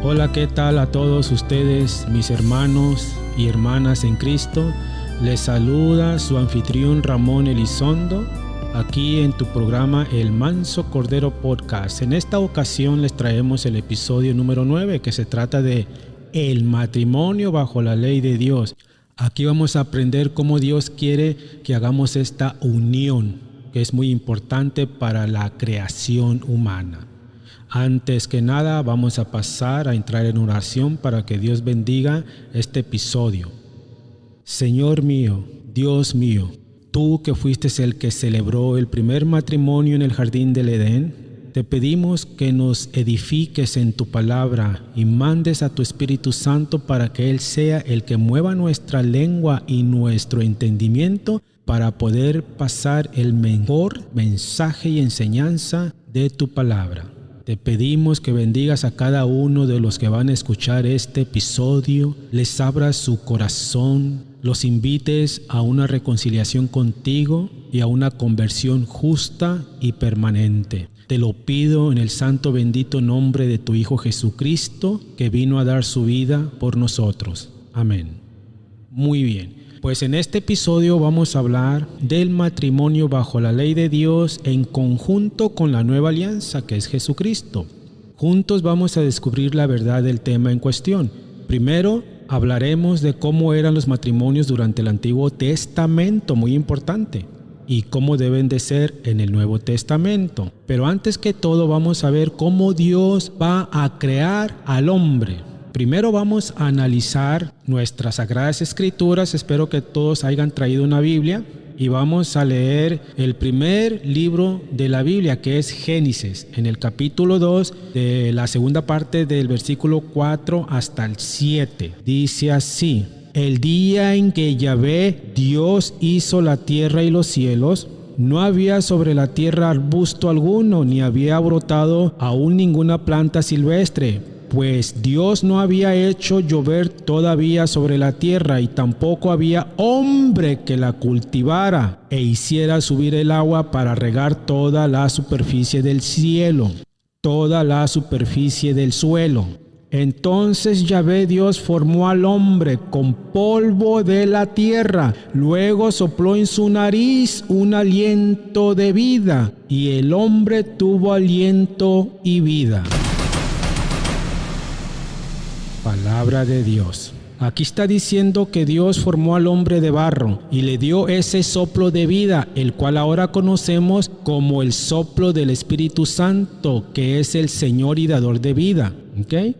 Hola, ¿qué tal a todos ustedes, mis hermanos y hermanas en Cristo? Les saluda su anfitrión Ramón Elizondo, aquí en tu programa El Manso Cordero Podcast. En esta ocasión les traemos el episodio número 9, que se trata de el matrimonio bajo la ley de Dios. Aquí vamos a aprender cómo Dios quiere que hagamos esta unión, que es muy importante para la creación humana. Antes que nada, vamos a pasar a entrar en oración para que Dios bendiga este episodio. Señor mío, Dios mío, tú que fuiste el que celebró el primer matrimonio en el jardín del Edén, te pedimos que nos edifiques en tu palabra y mandes a tu Espíritu Santo para que Él sea el que mueva nuestra lengua y nuestro entendimiento para poder pasar el mejor mensaje y enseñanza de tu palabra. Te pedimos que bendigas a cada uno de los que van a escuchar este episodio, les abras su corazón, los invites a una reconciliación contigo y a una conversión justa y permanente. Te lo pido en el santo bendito nombre de tu Hijo Jesucristo, que vino a dar su vida por nosotros. Amén. Muy bien. Pues en este episodio vamos a hablar del matrimonio bajo la ley de Dios en conjunto con la nueva alianza, que es Jesucristo. Juntos vamos a descubrir la verdad del tema en cuestión. Primero, hablaremos de cómo eran los matrimonios durante el Antiguo Testamento, muy importante, y cómo deben de ser en el Nuevo Testamento. Pero antes que todo vamos a ver cómo Dios va a crear al hombre. Primero vamos a analizar nuestras Sagradas Escrituras. Espero que todos hayan traído una Biblia y vamos a leer el primer libro de la Biblia, que es Génesis, en el capítulo 2 de la segunda parte del versículo 4 hasta el 7. Dice así: el día en que Yahvé Dios hizo la tierra y los cielos, no había sobre la tierra arbusto alguno, ni había brotado aún ninguna planta silvestre, pues Dios no había hecho llover todavía sobre la tierra, y tampoco había hombre que la cultivara e hiciera subir el agua para regar toda la superficie del cielo, toda la superficie del suelo. Entonces Yahvé Dios formó al hombre con polvo de la tierra, luego sopló en su nariz un aliento de vida, y el hombre tuvo aliento y vida. Palabra de Dios. Aquí está diciendo que Dios formó al hombre de barro y le dio ese soplo de vida, el cual ahora conocemos como el soplo del Espíritu Santo, que es el Señor y dador de vida. ¿Okay?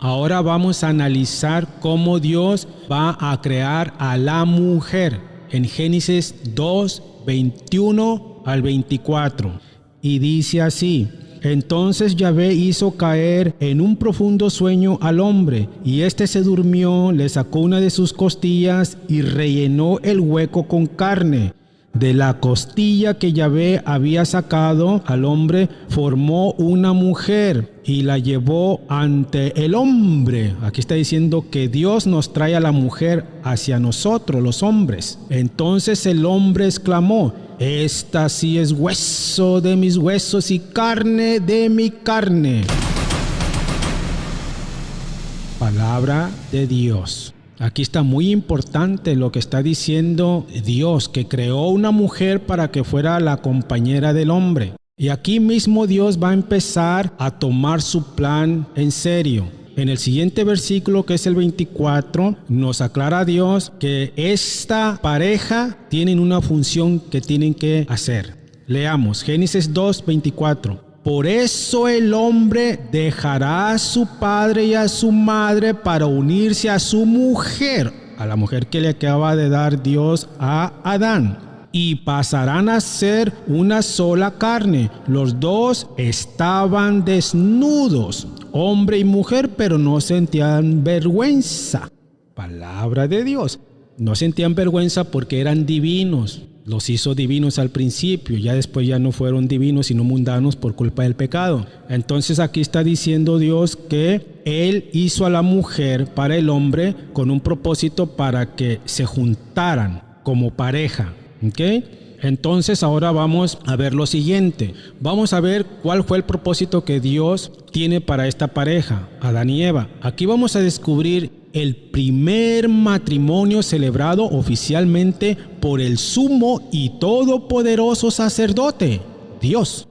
Ahora vamos a analizar cómo Dios va a crear a la mujer en Génesis 2, 21 al 24. Y dice así: entonces Yahvé hizo caer en un profundo sueño al hombre, y éste se durmió, le sacó una de sus costillas y rellenó el hueco con carne. De la costilla que Yahvé había sacado al hombre, formó una mujer y la llevó ante el hombre. Aquí está diciendo que Dios nos trae a la mujer hacia nosotros, los hombres. Entonces el hombre exclamó: esta sí es hueso de mis huesos y carne de mi carne. Palabra de Dios. Aquí está muy importante lo que está diciendo Dios, que creó una mujer para que fuera la compañera del hombre. Y aquí mismo Dios va a empezar a tomar su plan en serio. En el siguiente versículo, que es el 24, nos aclara Dios que esta pareja tienen una función que tienen que hacer. Leamos Génesis 2, 24. Por eso el hombre dejará a su padre y a su madre para unirse a su mujer, a la mujer que le acaba de dar Dios a Adán, y pasarán a ser una sola carne. Los dos estaban desnudos, hombre y mujer, pero no sentían vergüenza. Palabra de Dios. No sentían vergüenza porque eran divinos. Los hizo divinos al principio, ya después ya no fueron divinos sino mundanos por culpa del pecado. Entonces aquí está diciendo Dios que Él hizo a la mujer para el hombre con un propósito para que se juntaran como pareja. ¿Okay? Entonces ahora vamos a ver lo siguiente. Vamos a ver cuál fue el propósito que Dios tiene para esta pareja, Adán y Eva. Aquí vamos a descubrir el primer matrimonio celebrado oficialmente por el sumo y todopoderoso sacerdote, Dios.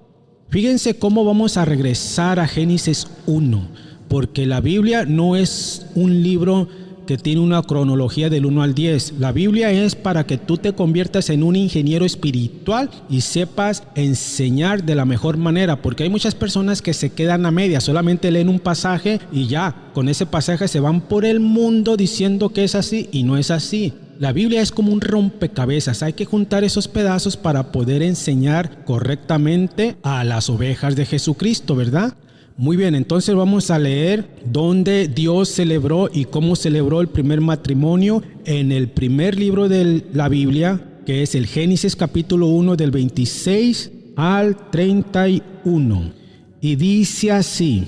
Fíjense cómo vamos a regresar a Génesis 1, porque la Biblia no es un libro que tiene una cronología del 1 al 10. La Biblia es para que tú te conviertas en un ingeniero espiritual y sepas enseñar de la mejor manera, porque hay muchas personas que se quedan a medias, solamente leen un pasaje y ya, con ese pasaje se van por el mundo diciendo que es así y no es así. La Biblia es como un rompecabezas, hay que juntar esos pedazos para poder enseñar correctamente a las ovejas de Jesucristo, ¿verdad? Muy bien, entonces vamos a leer dónde Dios celebró y cómo celebró el primer matrimonio en el primer libro de la Biblia, que es el Génesis capítulo 1 del 26 al 31. Y dice así: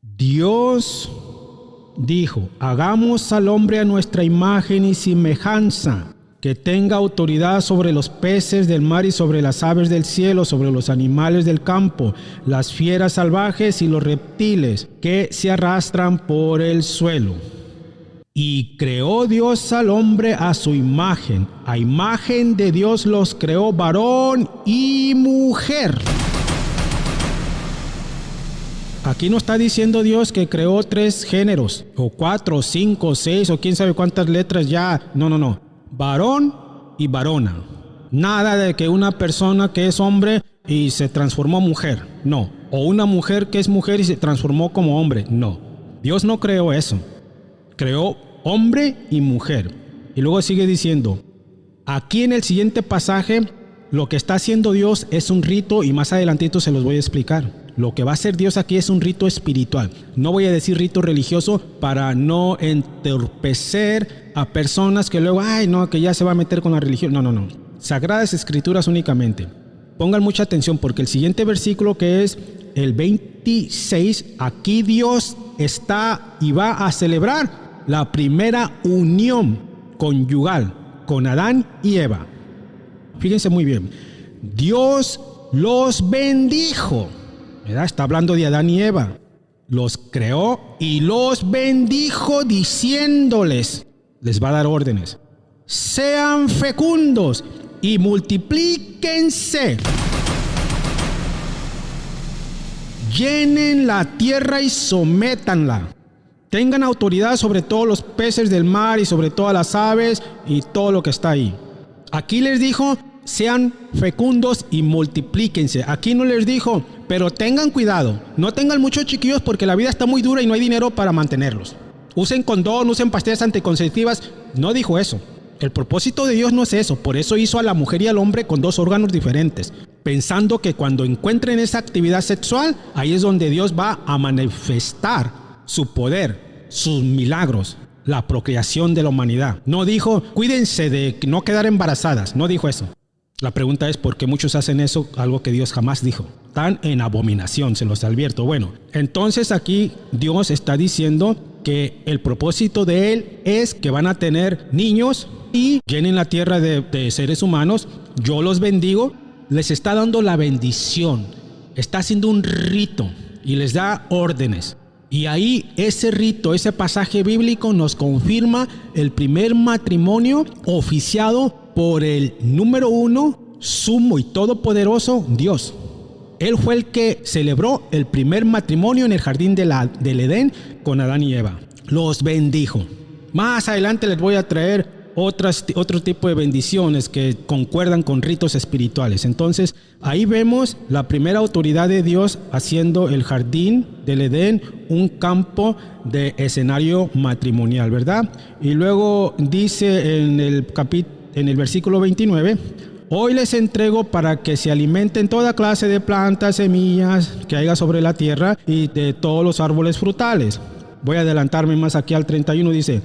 Dios dijo: hagamos al hombre a nuestra imagen y semejanza, que tenga autoridad sobre los peces del mar y sobre las aves del cielo, sobre los animales del campo, las fieras salvajes y los reptiles que se arrastran por el suelo. Y creó Dios al hombre a su imagen. A imagen de Dios los creó, varón y mujer. Aquí no está diciendo Dios que creó 3 géneros, o 4, o 5, o 6, o quién sabe cuántas letras ya. No. Varón y varona. Nada de que una persona que es hombre y se transformó mujer. No. O una mujer que es mujer y se transformó como hombre. No. Dios no creó eso. Creó hombre y mujer. Y luego sigue diciendo, aquí en el siguiente pasaje, lo que está haciendo Dios es un rito, y más adelantito se los voy a explicar. Lo que va a hacer Dios aquí es un rito espiritual. No voy a decir rito religioso para no entorpecer a personas que luego, que ya se va a meter con la religión. No. Sagradas Escrituras únicamente. Pongan mucha atención, porque el siguiente versículo, que es el 26, aquí Dios está y va a celebrar la primera unión conyugal con Adán y Eva. Fíjense muy bien. Dios los bendijo. ¿Verdad? Está hablando de Adán y Eva. Los creó y los bendijo diciéndoles, les va a dar órdenes: sean fecundos y multiplíquense. Llenen la tierra y sométanla. Tengan autoridad sobre todos los peces del mar y sobre todas las aves y todo lo que está ahí. Aquí les dijo: sean fecundos y multiplíquense. Aquí no les dijo: pero tengan cuidado, no tengan muchos chiquillos porque la vida está muy dura y no hay dinero para mantenerlos. Usen condón, usen pastillas anticonceptivas. No dijo eso. El propósito de Dios no es eso. Por eso hizo a la mujer y al hombre con 2 órganos diferentes, pensando que cuando encuentren esa actividad sexual, ahí es donde Dios va a manifestar su poder, sus milagros, la procreación de la humanidad. No dijo: cuídense de no quedar embarazadas. No dijo eso. La pregunta es: ¿por qué muchos hacen eso? Algo que Dios jamás dijo. Están en abominación, se los advierto. Bueno, entonces aquí Dios está diciendo que el propósito de Él es que van a tener niños y llenen la tierra de seres humanos. Yo los bendigo. Les está dando la bendición. Está haciendo un rito y les da órdenes. Y ahí ese rito, ese pasaje bíblico nos confirma el primer matrimonio oficiado por el número 1, sumo y todopoderoso, Dios. Él fue el que celebró el primer matrimonio en el jardín del Edén con Adán y Eva. Los bendijo. Más adelante les voy a traer otro tipo de bendiciones que concuerdan con ritos espirituales. Entonces, ahí vemos la primera autoridad de Dios haciendo el jardín del Edén un campo de escenario matrimonial, ¿verdad? Y luego dice en el versículo 29: hoy les entrego para que se alimenten toda clase de plantas, semillas que haya sobre la tierra y de todos los árboles frutales. Voy a adelantarme más aquí al 31. Dice: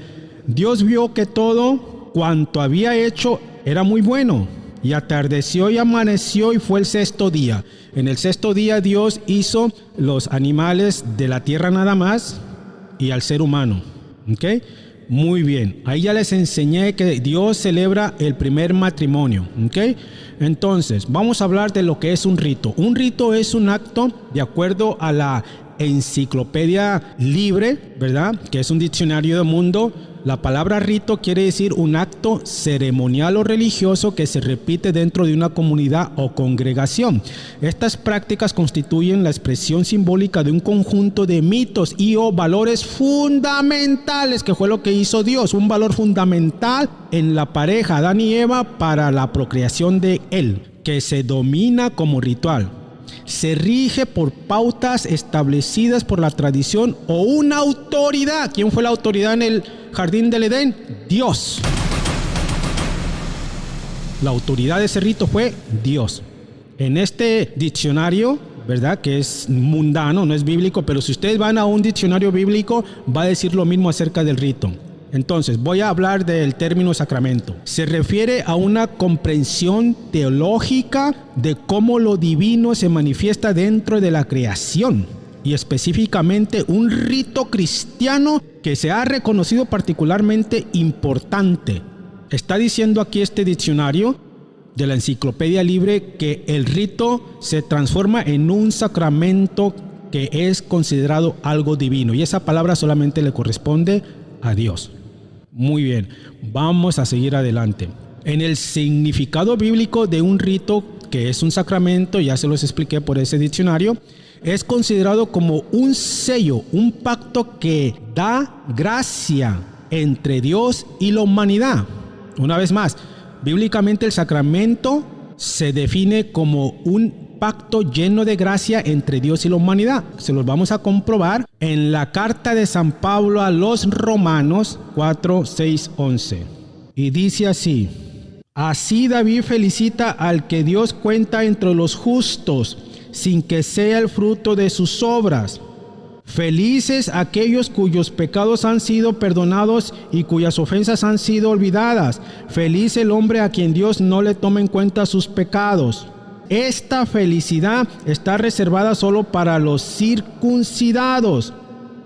Dios vio que todo cuanto había hecho era muy bueno, y atardeció y amaneció y fue el 6º día. En el 6º día Dios hizo los animales de la tierra nada más y al ser humano. ¿Ok? Muy bien, ahí ya les enseñé que Dios celebra el primer matrimonio, ¿ok? Entonces, vamos a hablar de lo que es un rito. Un rito es un acto de acuerdo a la Enciclopedia Libre, ¿verdad?, que es un diccionario del mundo, la palabra rito quiere decir un acto ceremonial o religioso que se repite dentro de una comunidad o congregación. Estas prácticas constituyen la expresión simbólica de un conjunto de mitos y o valores fundamentales, que fue lo que hizo Dios, un valor fundamental en la pareja Adán y Eva para la procreación de él, que se domina como ritual. Se rige por pautas establecidas por la tradición o una autoridad. ¿Quién fue la autoridad en el jardín del Edén? Dios. La autoridad de ese rito fue Dios. En este diccionario, ¿verdad?, que es mundano, no es bíblico, pero si ustedes van a un diccionario bíblico, va a decir lo mismo acerca del rito. Entonces, voy a hablar del término sacramento. Se refiere a una comprensión teológica de cómo lo divino se manifiesta dentro de la creación, y específicamente un rito cristiano que se ha reconocido particularmente importante. Está diciendo aquí este diccionario de la Enciclopedia Libre que el rito se transforma en un sacramento que es considerado algo divino, y esa palabra solamente le corresponde a Dios. Muy bien, vamos a seguir adelante. En el significado bíblico de un rito, que es un sacramento, ya se los expliqué por ese diccionario, es considerado como un sello, un pacto que da gracia entre Dios y la humanidad. Una vez más, bíblicamente el sacramento se define como un pacto lleno de gracia entre Dios y la humanidad. Se los vamos a comprobar en la carta de San Pablo a los Romanos 4, 6, 11. Y dice así: así David felicita al que Dios cuenta entre los justos, sin que sea el fruto de sus obras. Felices aquellos cuyos pecados han sido perdonados y cuyas ofensas han sido olvidadas. Feliz el hombre a quien Dios no le toma en cuenta sus pecados. Esta felicidad está reservada solo para los circuncidados,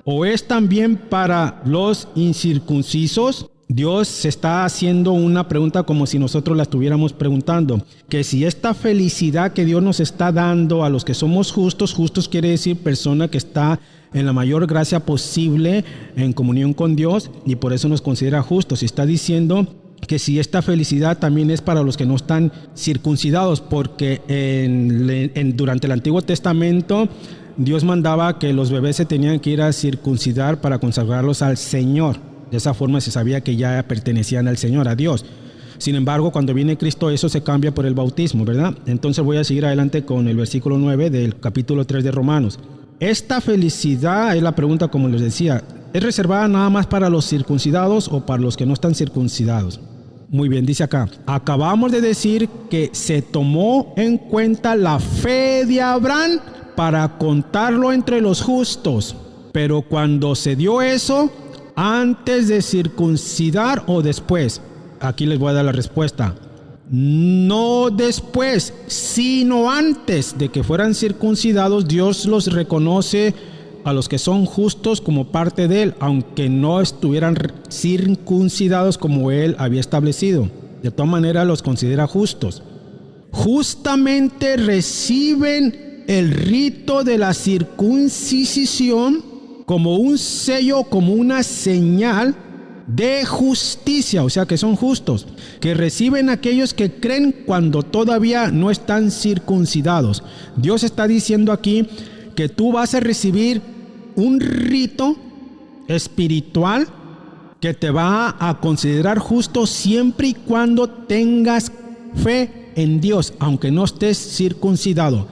¿o es también para los incircuncisos? Dios se está haciendo una pregunta como si nosotros la estuviéramos preguntando, que si esta felicidad que Dios nos está dando a los que somos justos, justos quiere decir persona que está en la mayor gracia posible en comunión con Dios, y por eso nos considera justos. Y está diciendo que si esta felicidad también es para los que no están circuncidados, porque durante el Antiguo Testamento Dios mandaba que los bebés se tenían que ir a circuncidar para consagrarlos al Señor. De esa forma se sabía que ya pertenecían al Señor, a Dios. Sin embargo, cuando viene Cristo, eso se cambia por el bautismo, ¿verdad? Entonces voy a seguir adelante con el versículo 9 del capítulo 3 de Romanos. Esta felicidad, es la pregunta como les decía, ¿es reservada nada más para los circuncidados o para los que no están circuncidados? Muy bien, dice acá: acabamos de decir que se tomó en cuenta la fe de Abraham para contarlo entre los justos. Pero cuando se dio eso, ¿antes de circuncidar o después? Aquí les voy a dar la respuesta. No después, sino antes de que fueran circuncidados. Dios los reconoce a los que son justos como parte de Él, aunque no estuvieran circuncidados como Él había establecido. De todas maneras los considera justos. Justamente reciben el rito de la circuncisión como un sello, como una señal de justicia, o sea que son justos, que reciben aquellos que creen cuando todavía no están circuncidados. Dios está diciendo aquí que tú vas a recibir un rito espiritual que te va a considerar justo siempre y cuando tengas fe en Dios, aunque no estés circuncidado.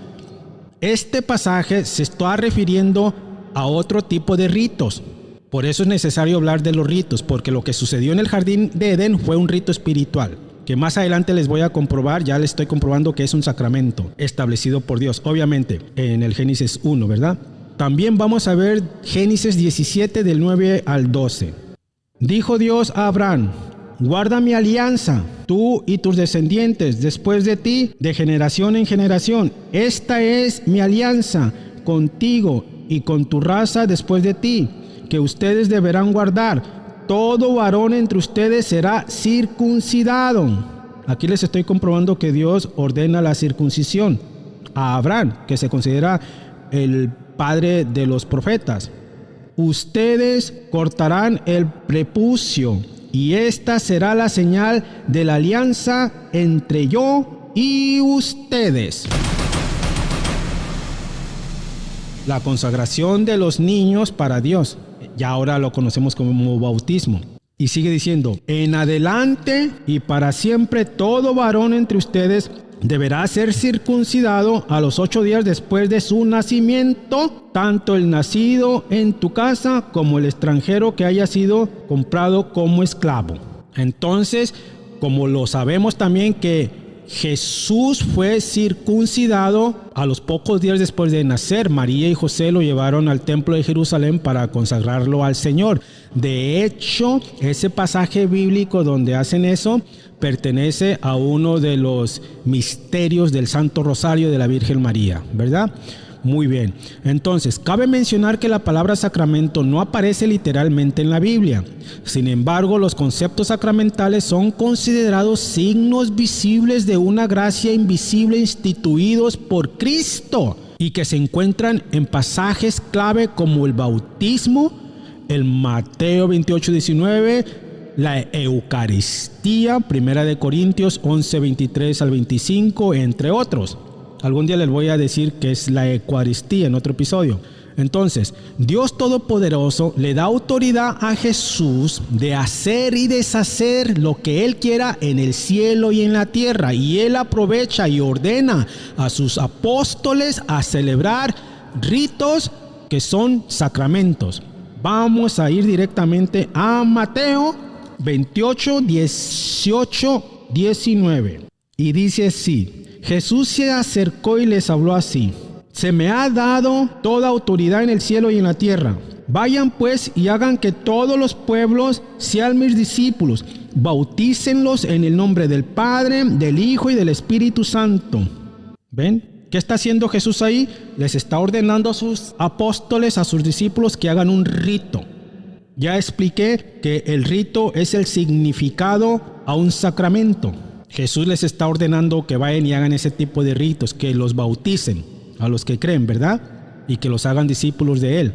Este pasaje se está refiriendo a otro tipo de ritos. Por eso es necesario hablar de los ritos, porque lo que sucedió en el jardín de Edén fue un rito espiritual, que más adelante les voy a comprobar. Ya les estoy comprobando que es un sacramento establecido por Dios, obviamente en el Génesis 1, ¿verdad? También vamos a ver Génesis 17 del 9 al 12. Dijo Dios a Abraham: guarda mi alianza, tú y tus descendientes después de ti, de generación en generación. Esta es mi alianza contigo y con tu raza después de ti, que ustedes deberán guardar. Todo varón entre ustedes será circuncidado. Aquí les estoy comprobando que Dios ordena la circuncisión a Abraham, que se considera el padre de los profetas. Ustedes cortarán el prepucio, y esta será la señal de la alianza entre yo y ustedes. La consagración de los niños para Dios. Ya ahora lo conocemos como bautismo. Y sigue diciendo, en adelante y para siempre todo varón entre ustedes deberá ser circuncidado a los 8 días después de su nacimiento, tanto el nacido en tu casa como el extranjero que haya sido comprado como esclavo. Entonces, como lo sabemos también que Jesús fue circuncidado a los pocos días después de nacer. María y José lo llevaron al templo de Jerusalén para consagrarlo al Señor. De hecho, ese pasaje bíblico donde hacen eso pertenece a uno de los misterios del Santo Rosario de la Virgen María, ¿verdad? Muy bien. Entonces, cabe mencionar que la palabra sacramento no aparece literalmente en la Biblia. Sin embargo, los conceptos sacramentales son considerados signos visibles de una gracia invisible instituidos por Cristo y que se encuentran en pasajes clave como el bautismo, el Mateo 28:19, la Eucaristía, 1 Corintios 11:23 al 25, entre otros. Algún día les voy a decir qué es la Eucaristía en otro episodio. Entonces, Dios Todopoderoso le da autoridad a Jesús de hacer y deshacer lo que Él quiera en el cielo y en la tierra. Y Él aprovecha y ordena a sus apóstoles a celebrar ritos que son sacramentos. Vamos a ir directamente a Mateo 28, 18, 19. Y dice así. Jesús se acercó y les habló así: se me ha dado toda autoridad en el cielo y en la tierra. Vayan pues y hagan que todos los pueblos sean mis discípulos. Bautícenlos en el nombre del Padre, del Hijo y del Espíritu Santo. ¿Ven? ¿Qué está haciendo Jesús ahí? Les está ordenando a sus apóstoles, a sus discípulos, que hagan un rito. Ya expliqué que el rito es el significado a un sacramento. Jesús les está ordenando que vayan y hagan ese tipo de ritos, que los bauticen a los que creen, ¿verdad? Y que los hagan discípulos de Él.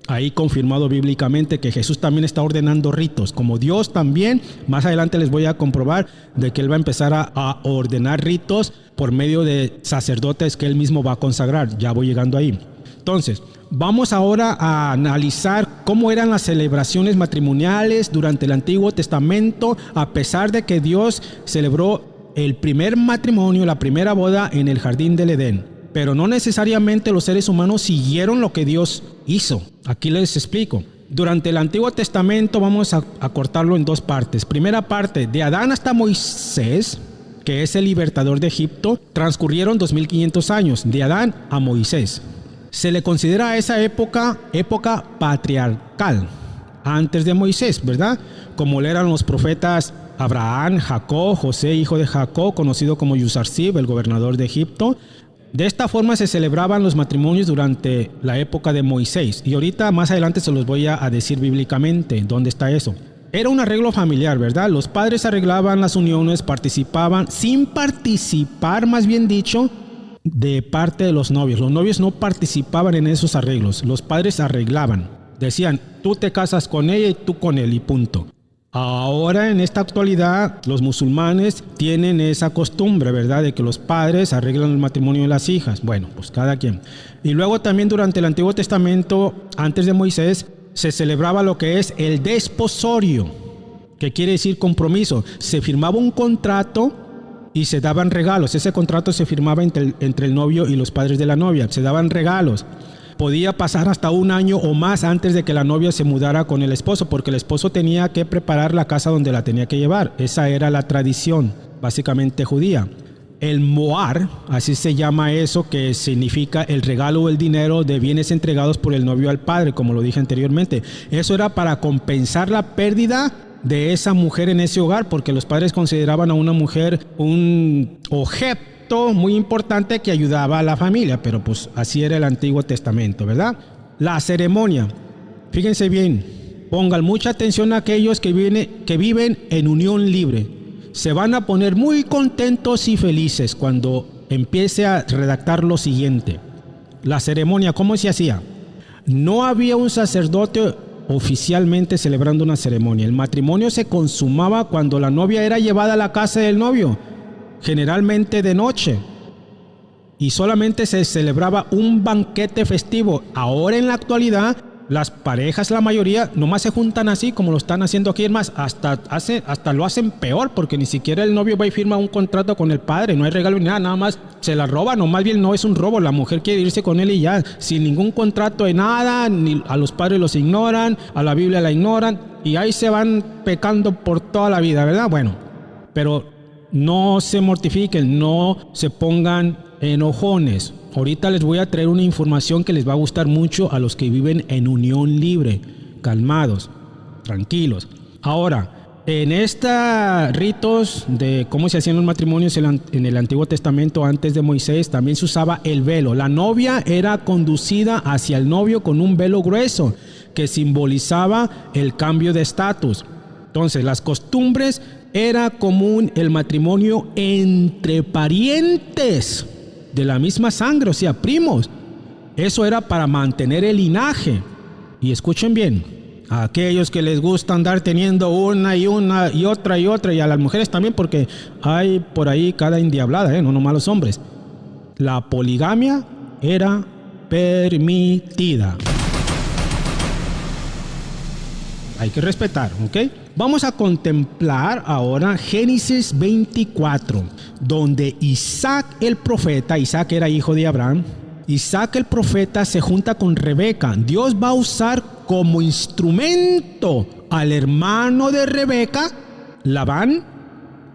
Ahí confirmado bíblicamente que Jesús también está ordenando ritos, como Dios también. Más adelante les voy a comprobar de que Él va a empezar a ordenar ritos por medio de sacerdotes que Él mismo va a consagrar. Ya voy llegando ahí. Entonces, vamos ahora a analizar cómo eran las celebraciones matrimoniales durante el Antiguo Testamento, a pesar de que Dios celebró el primer matrimonio, la primera boda en el jardín del Edén. Pero no necesariamente los seres humanos siguieron lo que Dios hizo. Aquí les explico. Durante el Antiguo Testamento vamos a cortarlo en dos partes. Primera parte, de Adán hasta Moisés, que es el libertador de Egipto, transcurrieron 2500 años, de Adán a Moisés. Se le considera a esa época patriarcal, antes de Moisés, ¿verdad? Como lo eran los profetas Abraham, Jacob, José, hijo de Jacob, conocido como Yusarsib, el gobernador de Egipto. De esta forma se celebraban los matrimonios durante la época de Moisés. Y ahorita más adelante se los voy a decir bíblicamente dónde está eso. Era un arreglo familiar, ¿verdad? Los padres arreglaban las uniones, participaban, sin participar, más bien dicho, de parte de los novios. Los novios no participaban en esos arreglos. Los padres arreglaban. Decían, tú te casas con ella y tú con él y punto. Ahora en esta actualidad los musulmanes tienen esa costumbre, ¿verdad? De que los padres arreglan el matrimonio de las hijas. Bueno, pues cada quien. Y luego también durante el Antiguo Testamento, antes de Moisés, se celebraba lo que es el desposorio, que quiere decir compromiso. Se firmaba un contrato y se daban regalos. Ese contrato se firmaba entre el novio y los padres de la novia. Se daban regalos. Podía pasar hasta un año o más antes de que la novia se mudara con el esposo, porque el esposo tenía que preparar la casa donde la tenía que llevar. Esa era la tradición, básicamente judía. El moar, así se llama eso, que significa el regalo o el dinero de bienes entregados por el novio al padre, como lo dije anteriormente. Eso era para compensar la pérdida de esa mujer en ese hogar, porque los padres consideraban a una mujer un objeto muy importante que ayudaba a la familia, pero pues así era el Antiguo Testamento, ¿verdad? La ceremonia, fíjense bien, pongan mucha atención a aquellos que viven en unión libre. Se van a poner muy contentos y felices cuando empiece a redactar lo siguiente. La ceremonia, ¿cómo se hacía? No había un sacerdote oficialmente celebrando una ceremonia. El matrimonio se consumaba cuando la novia era llevada a la casa del novio, generalmente de noche, y solamente se celebraba un banquete festivo. Ahora en la actualidad, las parejas, la mayoría, nomás se juntan así como lo están haciendo aquí. Es más, hasta lo hacen peor, porque ni siquiera el novio va y firma un contrato con el padre, no hay regalo ni nada, nada más se la roban, o más bien no es un robo, la mujer quiere irse con él y ya, sin ningún contrato de nada, ni a los padres los ignoran, a la Biblia la ignoran, y ahí se van pecando por toda la vida, ¿verdad? Bueno, pero no se mortifiquen, no se pongan enojones. Ahorita les voy a traer una información que les va a gustar mucho a los que viven en unión libre. Calmados, tranquilos. Ahora, en estos ritos de cómo se hacían los matrimonios en el Antiguo Testamento antes de Moisés, también se usaba el velo. La novia era conducida hacia el novio con un velo grueso que simbolizaba el cambio de estatus. Entonces, las costumbres era común el matrimonio entre parientes de la misma sangre, o sea, primos. Eso era para mantener el linaje. Y escuchen bien, a aquellos que les gusta andar teniendo una y otra, y a las mujeres también, porque hay por ahí cada endiablada, no nomás los hombres. La poligamia era permitida. Hay que respetar, ¿ok? Vamos a contemplar ahora Génesis 24, donde Isaac el profeta, Isaac era hijo de Abraham, Isaac el profeta se junta con Rebeca. Dios va a usar como instrumento al hermano de Rebeca, Labán,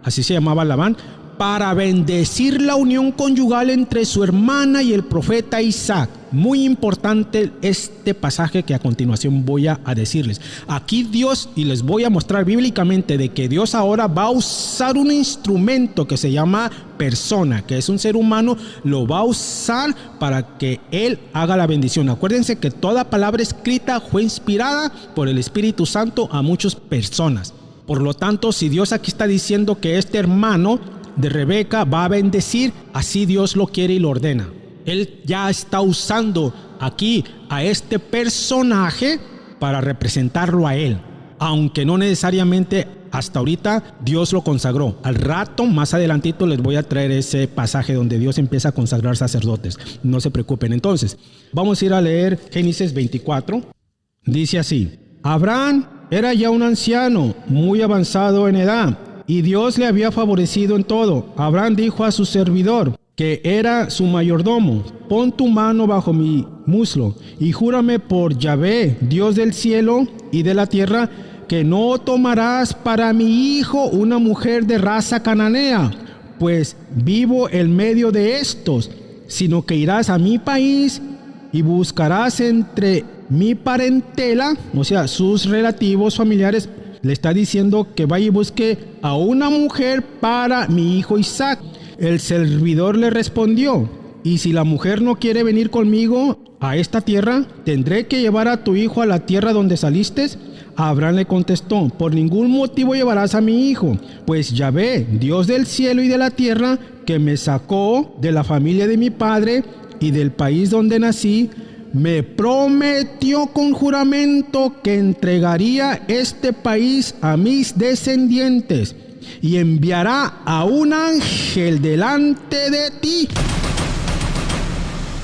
así se llamaba Labán, para bendecir la unión conyugal entre su hermana y el profeta Isaac. Muy importante este pasaje que a continuación voy a decirles. Aquí Dios, y les voy a mostrar bíblicamente de que Dios ahora va a usar un instrumento que se llama persona, que es un ser humano, lo va a usar para que Él haga la bendición. Acuérdense que toda palabra escrita fue inspirada por el Espíritu Santo a muchas personas. Por lo tanto, si Dios aquí está diciendo que este hermano de Rebeca va a bendecir, así Dios lo quiere y lo ordena. Él ya está usando aquí a este personaje para representarlo a Él, aunque no necesariamente hasta ahorita Dios lo consagró. Al rato, más adelantito, les voy a traer ese pasaje donde Dios empieza a consagrar sacerdotes. No se preocupen. Entonces, vamos a ir a leer Génesis 24. Dice así: Abraham era ya un anciano, muy avanzado en edad, y Dios le había favorecido en todo. Abraham dijo a su servidor, que era su mayordomo: pon tu mano bajo mi muslo y júrame por Yahvé, Dios del cielo y de la tierra, que no tomarás para mi hijo una mujer de raza cananea, pues vivo en medio de estos, sino que irás a mi país y buscarás entre mi parentela, o sea, sus relativos familiares. Le está diciendo que vaya y busque a una mujer para mi hijo Isaac. El servidor le respondió: y si la mujer no quiere venir conmigo a esta tierra, ¿tendré que llevar a tu hijo a la tierra donde saliste? Abraham le contestó: por ningún motivo llevarás a mi hijo, pues Yahvé, Dios del cielo y de la tierra, que me sacó de la familia de mi padre y del país donde nací, me prometió con juramento que entregaría este país a mis descendientes y enviará a un ángel delante de ti.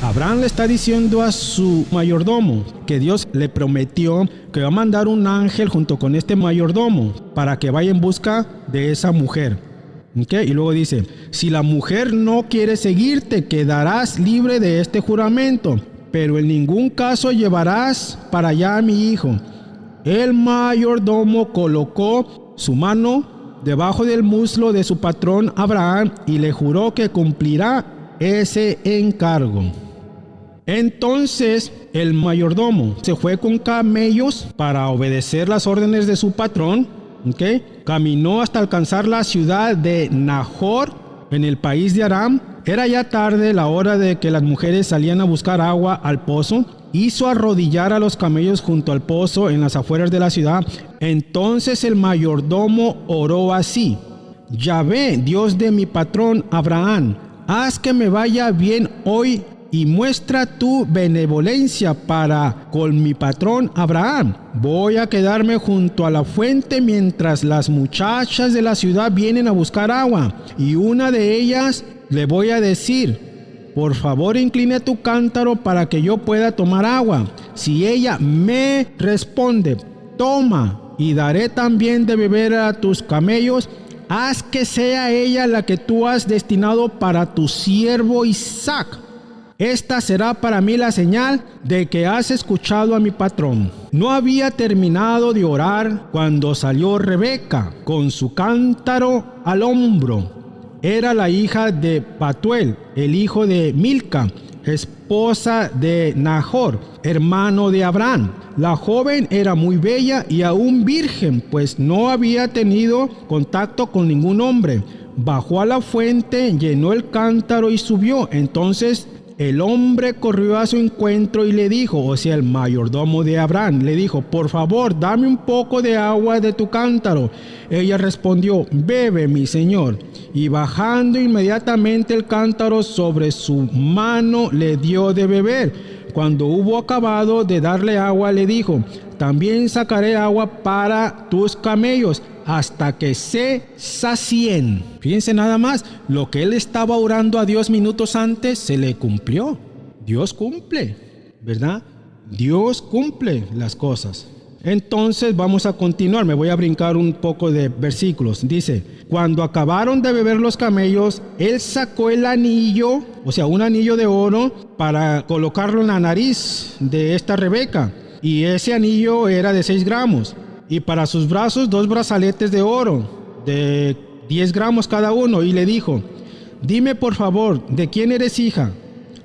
Abraham le está diciendo a su mayordomo que Dios le prometió que va a mandar un ángel junto con este mayordomo para que vaya en busca de esa mujer. ¿Okay? Y luego dice: si la mujer no quiere seguirte, quedarás libre de este juramento, pero en ningún caso llevarás para allá a mi hijo. El mayordomo colocó su mano debajo del muslo de su patrón Abraham y le juró que cumplirá ese encargo. Entonces el mayordomo se fue con camellos para obedecer las órdenes de su patrón. ¿Okay? Caminó hasta alcanzar la ciudad de Nahor en el país de Aram. Era ya tarde, la hora de que las mujeres salían a buscar agua al pozo. Hizo arrodillar a los camellos junto al pozo en las afueras de la ciudad. Entonces el mayordomo oró así: Yahvé, Dios de mi patrón Abraham, haz que me vaya bien hoy y muestra tu benevolencia para con mi patrón Abraham. Voy a quedarme junto a la fuente mientras las muchachas de la ciudad vienen a buscar agua, y una de ellas le voy a decir: por favor, incline tu cántaro para que yo pueda tomar agua. Si ella me responde: toma, y daré también de beber a tus camellos, haz que sea ella la que tú has destinado para tu siervo Isaac. Esta será para mí la señal de que has escuchado a mi patrón. No había terminado de orar cuando salió Rebeca con su cántaro al hombro. Era la hija de Batuel, el hijo de Milca, esposa de Nahor, hermano de Abraham. La joven era muy bella y aún virgen, pues no había tenido contacto con ningún hombre. Bajó a la fuente, llenó el cántaro y subió. Entonces el hombre corrió a su encuentro y le dijo, o sea, el mayordomo de Abraham, le dijo: por favor, dame un poco de agua de tu cántaro. Ella respondió: bebe, mi señor. Y bajando inmediatamente el cántaro sobre su mano, le dio de beber. Cuando hubo acabado de darle agua, le dijo: también sacaré agua para tus camellos hasta que se sacien. Fíjense nada más, lo que él estaba orando a Dios minutos antes se le cumplió. Dios cumple, ¿verdad? Dios cumple las cosas. Entonces vamos a continuar, me voy a brincar un poco de versículos. Dice: cuando acabaron de beber los camellos, él sacó el anillo, o sea, un anillo de oro, para colocarlo en la nariz de esta Rebeca. Y ese anillo era de 6 gramos. Y para sus brazos 2 brazaletes de oro, de 10 gramos cada uno. Y le dijo: dime por favor, ¿de quién eres hija?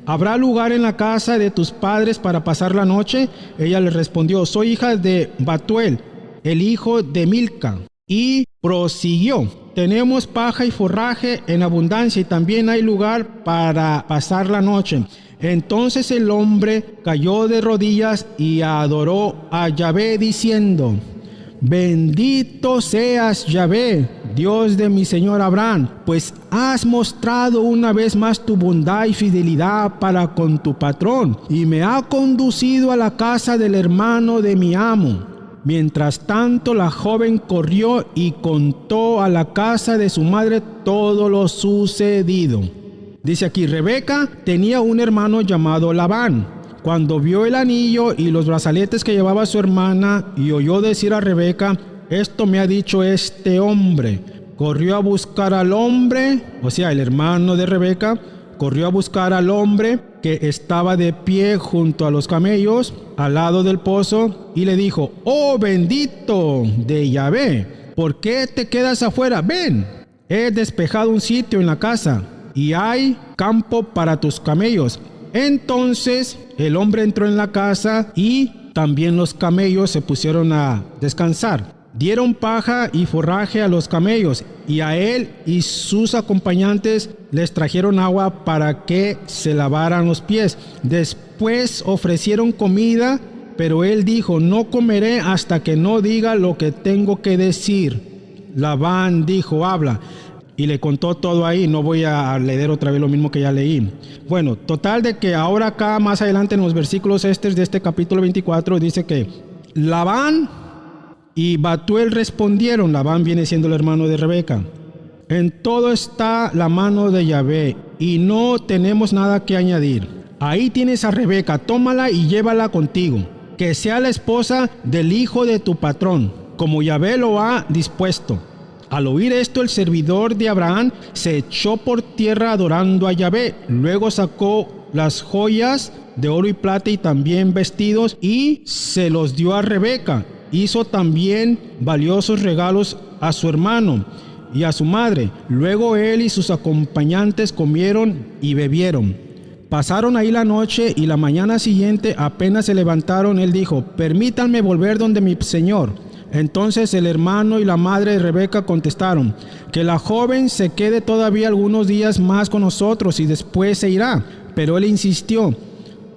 ¿Habrá lugar en la casa de tus padres para pasar la noche? Ella le respondió: soy hija de Batuel, el hijo de Milca. Y prosiguió: tenemos paja y forraje en abundancia y también hay lugar para pasar la noche. Entonces el hombre cayó de rodillas y adoró a Yahvé diciendo: bendito seas, Yahvé, Dios de mi señor Abraham, pues has mostrado una vez más tu bondad y fidelidad para con tu patrón, y me ha conducido a la casa del hermano de mi amo. Mientras tanto, la joven corrió y contó a la casa de su madre todo lo sucedido. Dice aquí: Rebeca tenía un hermano llamado Labán. Cuando vio el anillo y los brazaletes que llevaba su hermana y oyó decir a Rebeca: esto me ha dicho este hombre, corrió a buscar al hombre, o sea, el hermano de Rebeca, corrió a buscar al hombre que estaba de pie junto a los camellos, al lado del pozo, y le dijo: oh bendito de Yahvé, ¿por qué te quedas afuera? Ven, he despejado un sitio en la casa, y hay campo para tus camellos. Entonces el hombre entró en la casa y también los camellos se pusieron a descansar. Dieron paja y forraje a los camellos, y a él y sus acompañantes les trajeron agua para que se lavaran los pies. Después ofrecieron comida, pero él dijo: no comeré hasta que no diga lo que tengo que decir. Labán dijo: habla. Y le contó todo ahí. No voy a leer otra vez lo mismo que ya leí. Bueno, total de que ahora acá más adelante en los versículos de este capítulo 24 dice que Labán y Batuel respondieron. Labán viene siendo el hermano de Rebeca: en todo está la mano de Yahvé y no tenemos nada que añadir. Ahí tienes a Rebeca, tómala y llévala contigo, que sea la esposa del hijo de tu patrón, como Yahvé lo ha dispuesto. Al oír esto, el servidor de Abraham se echó por tierra adorando a Yahvé. Luego sacó las joyas de oro y plata y también vestidos y se los dio a Rebeca. Hizo también valiosos regalos a su hermano y a su madre. Luego él y sus acompañantes comieron y bebieron. Pasaron ahí la noche y la mañana siguiente, apenas se levantaron, él dijo: permítanme volver donde mi señor. Entonces el hermano y la madre de Rebeca contestaron: que la joven se quede todavía algunos días más con nosotros y después se irá. Pero él insistió: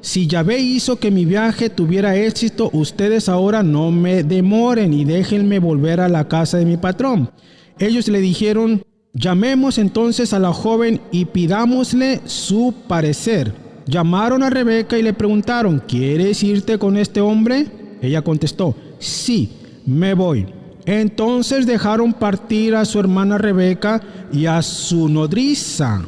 si Yahvé hizo que mi viaje tuviera éxito, ustedes ahora no me demoren y déjenme volver a la casa de mi patrón. Ellos le dijeron: llamemos entonces a la joven y pidámosle su parecer. llamaron a Rebeca y le preguntaron: ¿quieres irte con este hombre? Ella contestó: sí, me voy. Entonces dejaron partir a su hermana Rebeca y a su nodriza,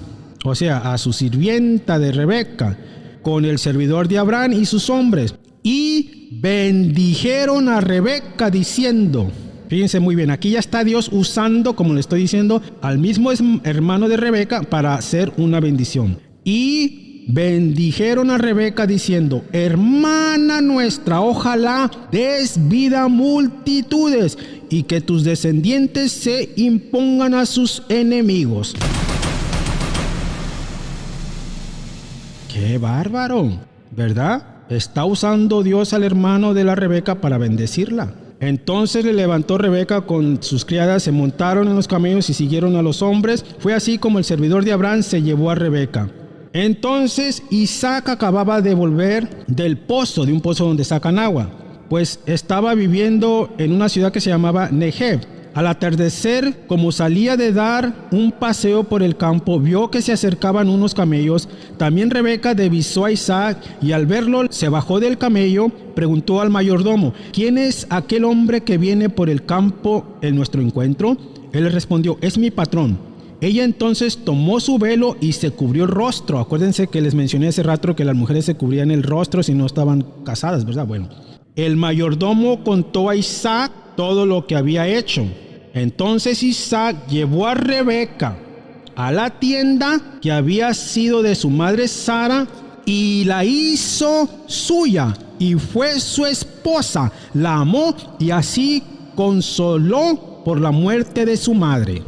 o sea, a su sirvienta de Rebeca, con el servidor de Abraham y sus hombres, y bendijeron a Rebeca diciendo, fíjense muy bien, aquí ya está Dios usando, como le estoy diciendo, al mismo hermano de Rebeca para hacer una bendición. Y bendijeron a Rebeca diciendo: hermana nuestra, ojalá des vida a multitudes y que tus descendientes se impongan a sus enemigos. ¡Qué bárbaro! ¿Verdad? Está usando Dios al hermano de la Rebeca para bendecirla. Entonces le levantó Rebeca con sus criadas, se montaron en los camellos y siguieron a los hombres. Fue así como el servidor de Abraham se llevó a Rebeca. Entonces Isaac acababa de volver del pozo, de un pozo donde sacan agua, pues estaba viviendo en una ciudad que se llamaba Negev. Al atardecer, como salía de dar un paseo por el campo, vio que se acercaban unos camellos. También Rebeca divisó a Isaac y al verlo se bajó del camello, preguntó al mayordomo: ¿quién es aquel hombre que viene por el campo en nuestro encuentro? Él le respondió: es mi patrón. Ella entonces tomó su velo y se cubrió el rostro. Acuérdense que les mencioné hace rato que las mujeres se cubrían el rostro si no estaban casadas, ¿verdad? Bueno, el mayordomo contó a Isaac todo lo que había hecho. Entonces Isaac llevó a Rebeca a la tienda que había sido de su madre Sara y la hizo suya y fue su esposa. La amó y así consoló por la muerte de su madre.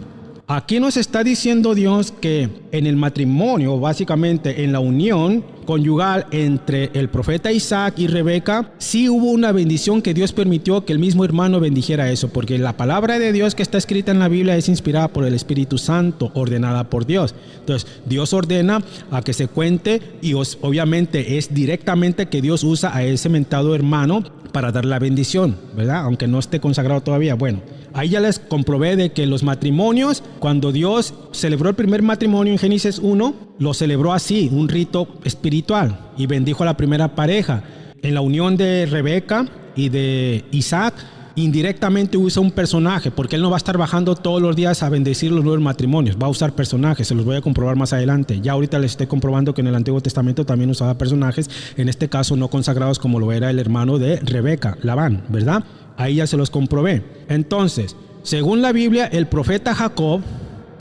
Aquí nos está diciendo Dios que en el matrimonio, básicamente en la unión conyugal entre el profeta Isaac y Rebeca, sí hubo una bendición que Dios permitió que el mismo hermano bendijera eso, porque la palabra de Dios que está escrita en la Biblia es inspirada por el Espíritu Santo, ordenada por Dios. Entonces, Dios ordena a que se cuente y obviamente es directamente que Dios usa a ese mentado hermano para dar la bendición, ¿verdad? Aunque no esté consagrado todavía. Bueno, ahí ya les comprobé de que los matrimonios, cuando Dios celebró el primer matrimonio en Génesis 1, lo celebró así, un rito espiritual, y bendijo a la primera pareja. En la unión de Rebeca y de Isaac, indirectamente usa un personaje, porque él no va a estar bajando todos los días a bendecir los nuevos matrimonios, va a usar personajes, se los voy a comprobar más adelante. Ya ahorita les estoy comprobando que en el Antiguo Testamento también usaba personajes, en este caso no consagrados como lo era el hermano de Rebeca, Labán, ¿verdad? Ahí ya se los comprobé. Entonces, según la Biblia, el profeta Jacob,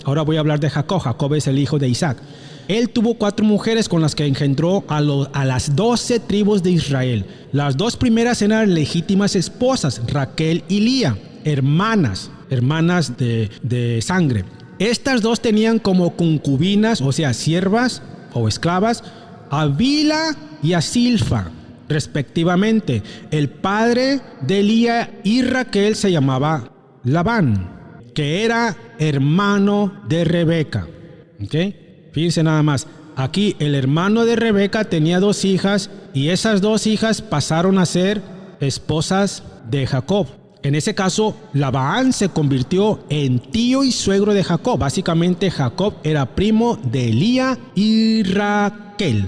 ahora voy a hablar de Jacob. Jacob es el hijo de Isaac. Él tuvo 4 mujeres con las que engendró a las 12 tribus de Israel. Las 2 primeras eran legítimas esposas, Raquel y Lía, hermanas de sangre. Estas 2 tenían como concubinas, o sea, siervas o esclavas, a Bilha y a Silfa, respectivamente. El padre de Lía y Raquel se llamaba Labán, que era hermano de Rebeca. ¿Ok? Fíjense nada más. Aquí el hermano de Rebeca tenía 2 hijas y esas 2 hijas pasaron a ser esposas de Jacob. En ese caso, Labán se convirtió en tío y suegro de Jacob. Básicamente, Jacob era primo de Lía y Raquel.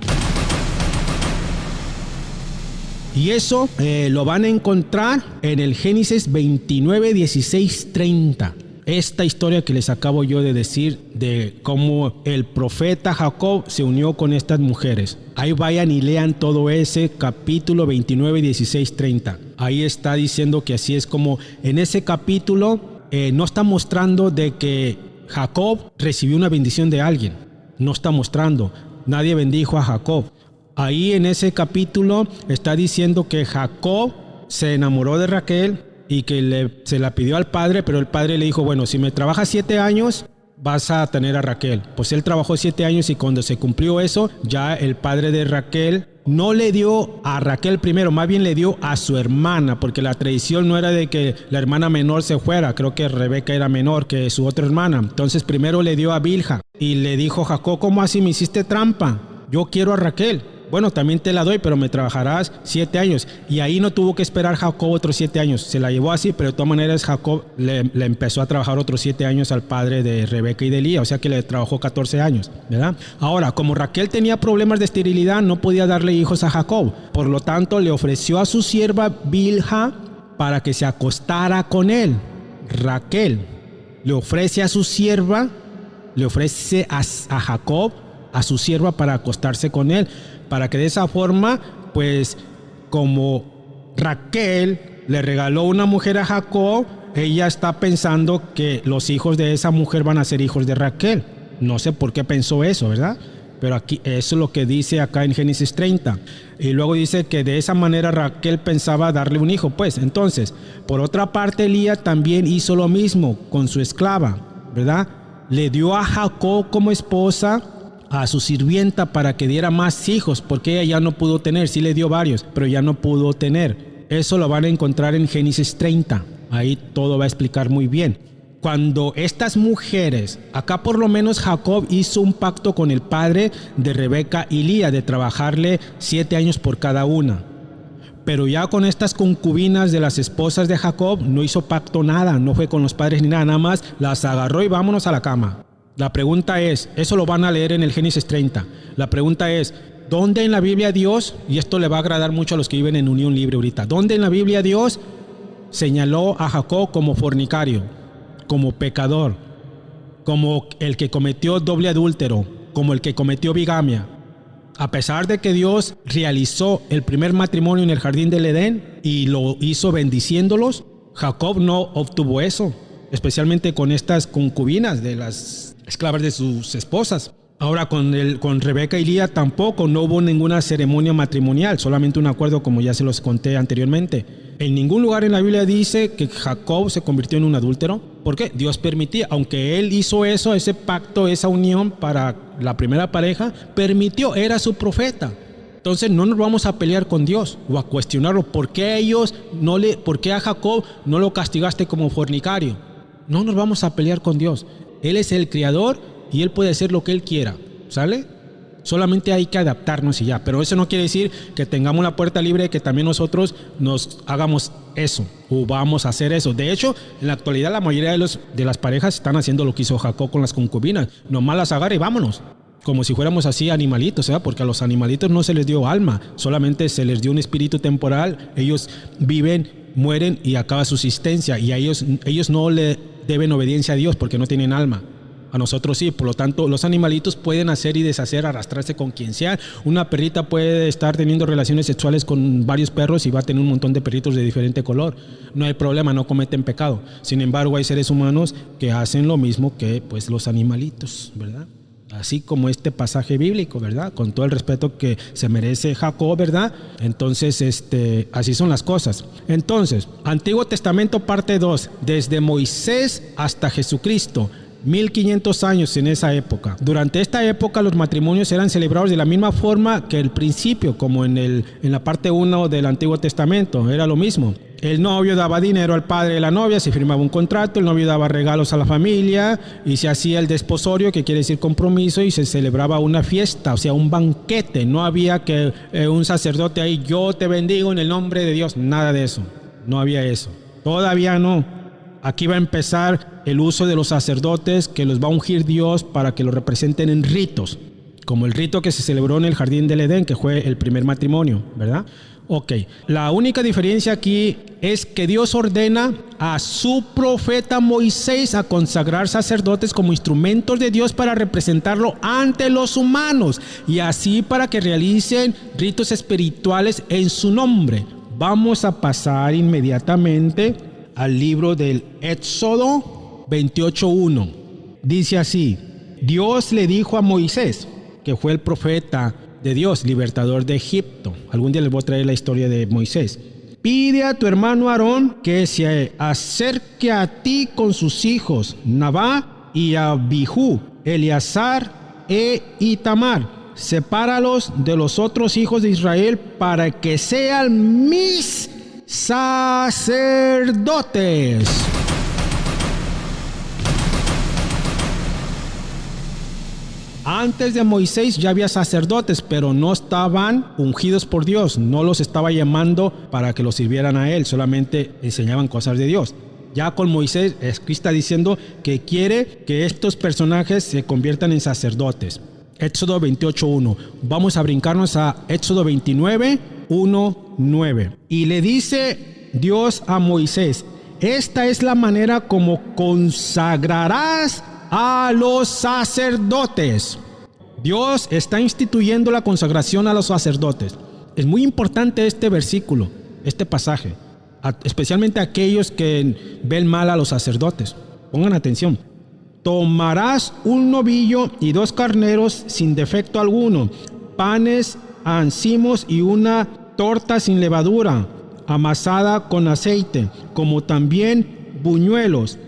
Y eso lo van a encontrar en el Génesis 29, 16, 30. Esta historia que les acabo yo de decir de cómo el profeta Jacob se unió con estas mujeres. Ahí vayan y lean todo ese capítulo 29, 16, 30. Ahí está diciendo que así es como en ese capítulo no está mostrando de que Jacob recibió una bendición de alguien. No está mostrando. Nadie bendijo a Jacob. Ahí en ese capítulo está diciendo que Jacob se enamoró de Raquel y que se la pidió al padre, pero el padre le dijo: bueno, si me trabajas 7 años, vas a tener a Raquel. Pues él trabajó 7 años y cuando se cumplió eso, ya el padre de Raquel no le dio a Raquel primero, más bien le dio a su hermana, porque la tradición no era de que la hermana menor se fuera. Creo que Rebeca era menor que su otra hermana. Entonces primero le dio a Bilha y le dijo: Jacob, ¿cómo así me hiciste trampa? Yo quiero a Raquel. bueno, también te la doy, pero me trabajarás 7 años. Y ahí no tuvo que esperar Jacob otros 7 años. Se la llevó así, pero de todas maneras Jacob le empezó a trabajar otros 7 años al padre de Rebeca y de Lía, o sea que le trabajó 14 años, ¿verdad? Ahora, como Raquel tenía problemas de esterilidad, no podía darle hijos a Jacob. Por lo tanto, le ofreció a su sierva Bilha para que se acostara con él. Raquel le ofrece a su sierva, le ofrece a Jacob, a su sierva, para acostarse con él, para que de esa forma, pues como Raquel le regaló una mujer a Jacob, ella está pensando que los hijos de esa mujer van a ser hijos de Raquel. No sé por qué pensó eso, ¿verdad? Pero aquí eso es lo que dice acá en Génesis 30. Y luego dice que de esa manera Raquel pensaba darle un hijo. Pues entonces, por otra parte, Lía también hizo lo mismo con su esclava, ¿verdad? Le dio a Jacob como esposa a su sirvienta para que diera más hijos, porque ella ya no pudo tener. Sí le dio varios, pero ya no pudo tener. Eso lo van a encontrar en Génesis 30. Ahí todo va a explicar muy bien. Cuando estas mujeres, acá por lo menos Jacob hizo un pacto con el padre de Rebeca y Lía de trabajarle 7 años por cada una. Pero ya con estas concubinas de las esposas de Jacob no hizo pacto nada, no fue con los padres ni nada, nada más las agarró y vámonos a la cama. La pregunta es, eso lo van a leer en el Génesis 30, la pregunta es, ¿dónde en la Biblia Dios, y esto le va a agradar mucho a los que viven en unión libre ahorita, ¿dónde en la Biblia Dios señaló a Jacob como fornicario, como pecador, como el que cometió doble adúltero, como el que cometió bigamia? A pesar de que Dios realizó el primer matrimonio en el jardín del Edén y lo hizo bendiciéndolos, Jacob no obtuvo eso, especialmente con estas concubinas de las esclavas de sus esposas. Ahora con Rebeca y Lía tampoco, no hubo ninguna ceremonia matrimonial, solamente un acuerdo, como ya se los conté anteriormente. En ningún lugar en la Biblia dice que Jacob se convirtió en un adúltero. ¿Por qué? Dios permitía, aunque él hizo eso, ese pacto, esa unión para la primera pareja, permitió, era su profeta. Entonces no nos vamos a pelear con Dios o a cuestionarlo. ¿Por qué a Jacob no lo castigaste como fornicario? No nos vamos a pelear con Dios. Él es el creador y Él puede hacer lo que Él quiera, ¿sale? Solamente hay que adaptarnos y ya. Pero eso no quiere decir que tengamos la puerta libre, que también nosotros nos hagamos eso o vamos a hacer eso. De hecho, en la actualidad la mayoría de las parejas están haciendo lo que hizo Jacob con las concubinas. Nomás las agarra y vámonos. Como si fuéramos así animalitos, ¿verdad? Porque a los animalitos no se les dio alma, solamente se les dio un espíritu temporal. Ellos viven, mueren y acaba su existencia. Y a ellos no le deben obediencia a Dios porque no tienen alma. A nosotros sí, por lo tanto, los animalitos pueden hacer y deshacer, arrastrarse con quien sea. Una perrita puede estar teniendo relaciones sexuales con varios perros y va a tener un montón de perritos de diferente color. No hay problema, no cometen pecado. Sin embargo, hay seres humanos que hacen lo mismo que pues los animalitos, ¿verdad? Así como este pasaje bíblico, ¿verdad? Con todo el respeto que se merece Jacob, ¿verdad? Entonces, así son las cosas. Entonces, Antiguo Testamento parte 2, desde Moisés hasta Jesucristo. 1500 años en esa época. Durante esta época los matrimonios eran celebrados de la misma forma que el principio, como en la parte 1 del Antiguo Testamento. Era lo mismo. El novio daba dinero al padre de la novia, se firmaba un contrato, el novio daba regalos a la familia y se hacía el desposorio, que quiere decir compromiso, y se celebraba una fiesta, o sea, un banquete. No había que un sacerdote ahí, yo te bendigo en el nombre de Dios, nada de eso. No había eso. Todavía no. Aquí va a empezar el uso de los sacerdotes que los va a ungir Dios para que los representen en ritos, como el rito que se celebró en el Jardín del Edén, que fue el primer matrimonio, ¿verdad? Ok, la única diferencia aquí es que Dios ordena a su profeta Moisés a consagrar sacerdotes como instrumentos de Dios para representarlo ante los humanos y así para que realicen ritos espirituales en su nombre. Vamos a pasar inmediatamente al libro del Éxodo 28:1. Dice así: Dios le dijo a Moisés, que fue el profeta de Dios, libertador de Egipto. Algún día les voy a traer la historia de Moisés. Pide a tu hermano Aarón que se acerque a ti con sus hijos Nadab y Abihu, Eleazar e Itamar. Sepáralos de los otros hijos de Israel para que sean mis sacerdotes. Antes de Moisés ya había sacerdotes, pero no estaban ungidos por Dios. No los estaba llamando para que los sirvieran a él, solamente enseñaban cosas de Dios. Ya con Moisés, Cristo está diciendo que quiere que estos personajes se conviertan en sacerdotes. Éxodo 28:1. Vamos a brincarnos a Éxodo 29:1-9. Y le dice Dios a Moisés: esta es la manera como consagrarás a los sacerdotes. Dios está instituyendo la consagración a los sacerdotes. Es muy importante este versículo, este pasaje, especialmente aquellos que ven mal a los sacerdotes. Pongan atención. Tomarás un novillo y 2 carneros sin defecto alguno, panes ancimos y una torta sin levadura, amasada con aceite, como también buñuelos,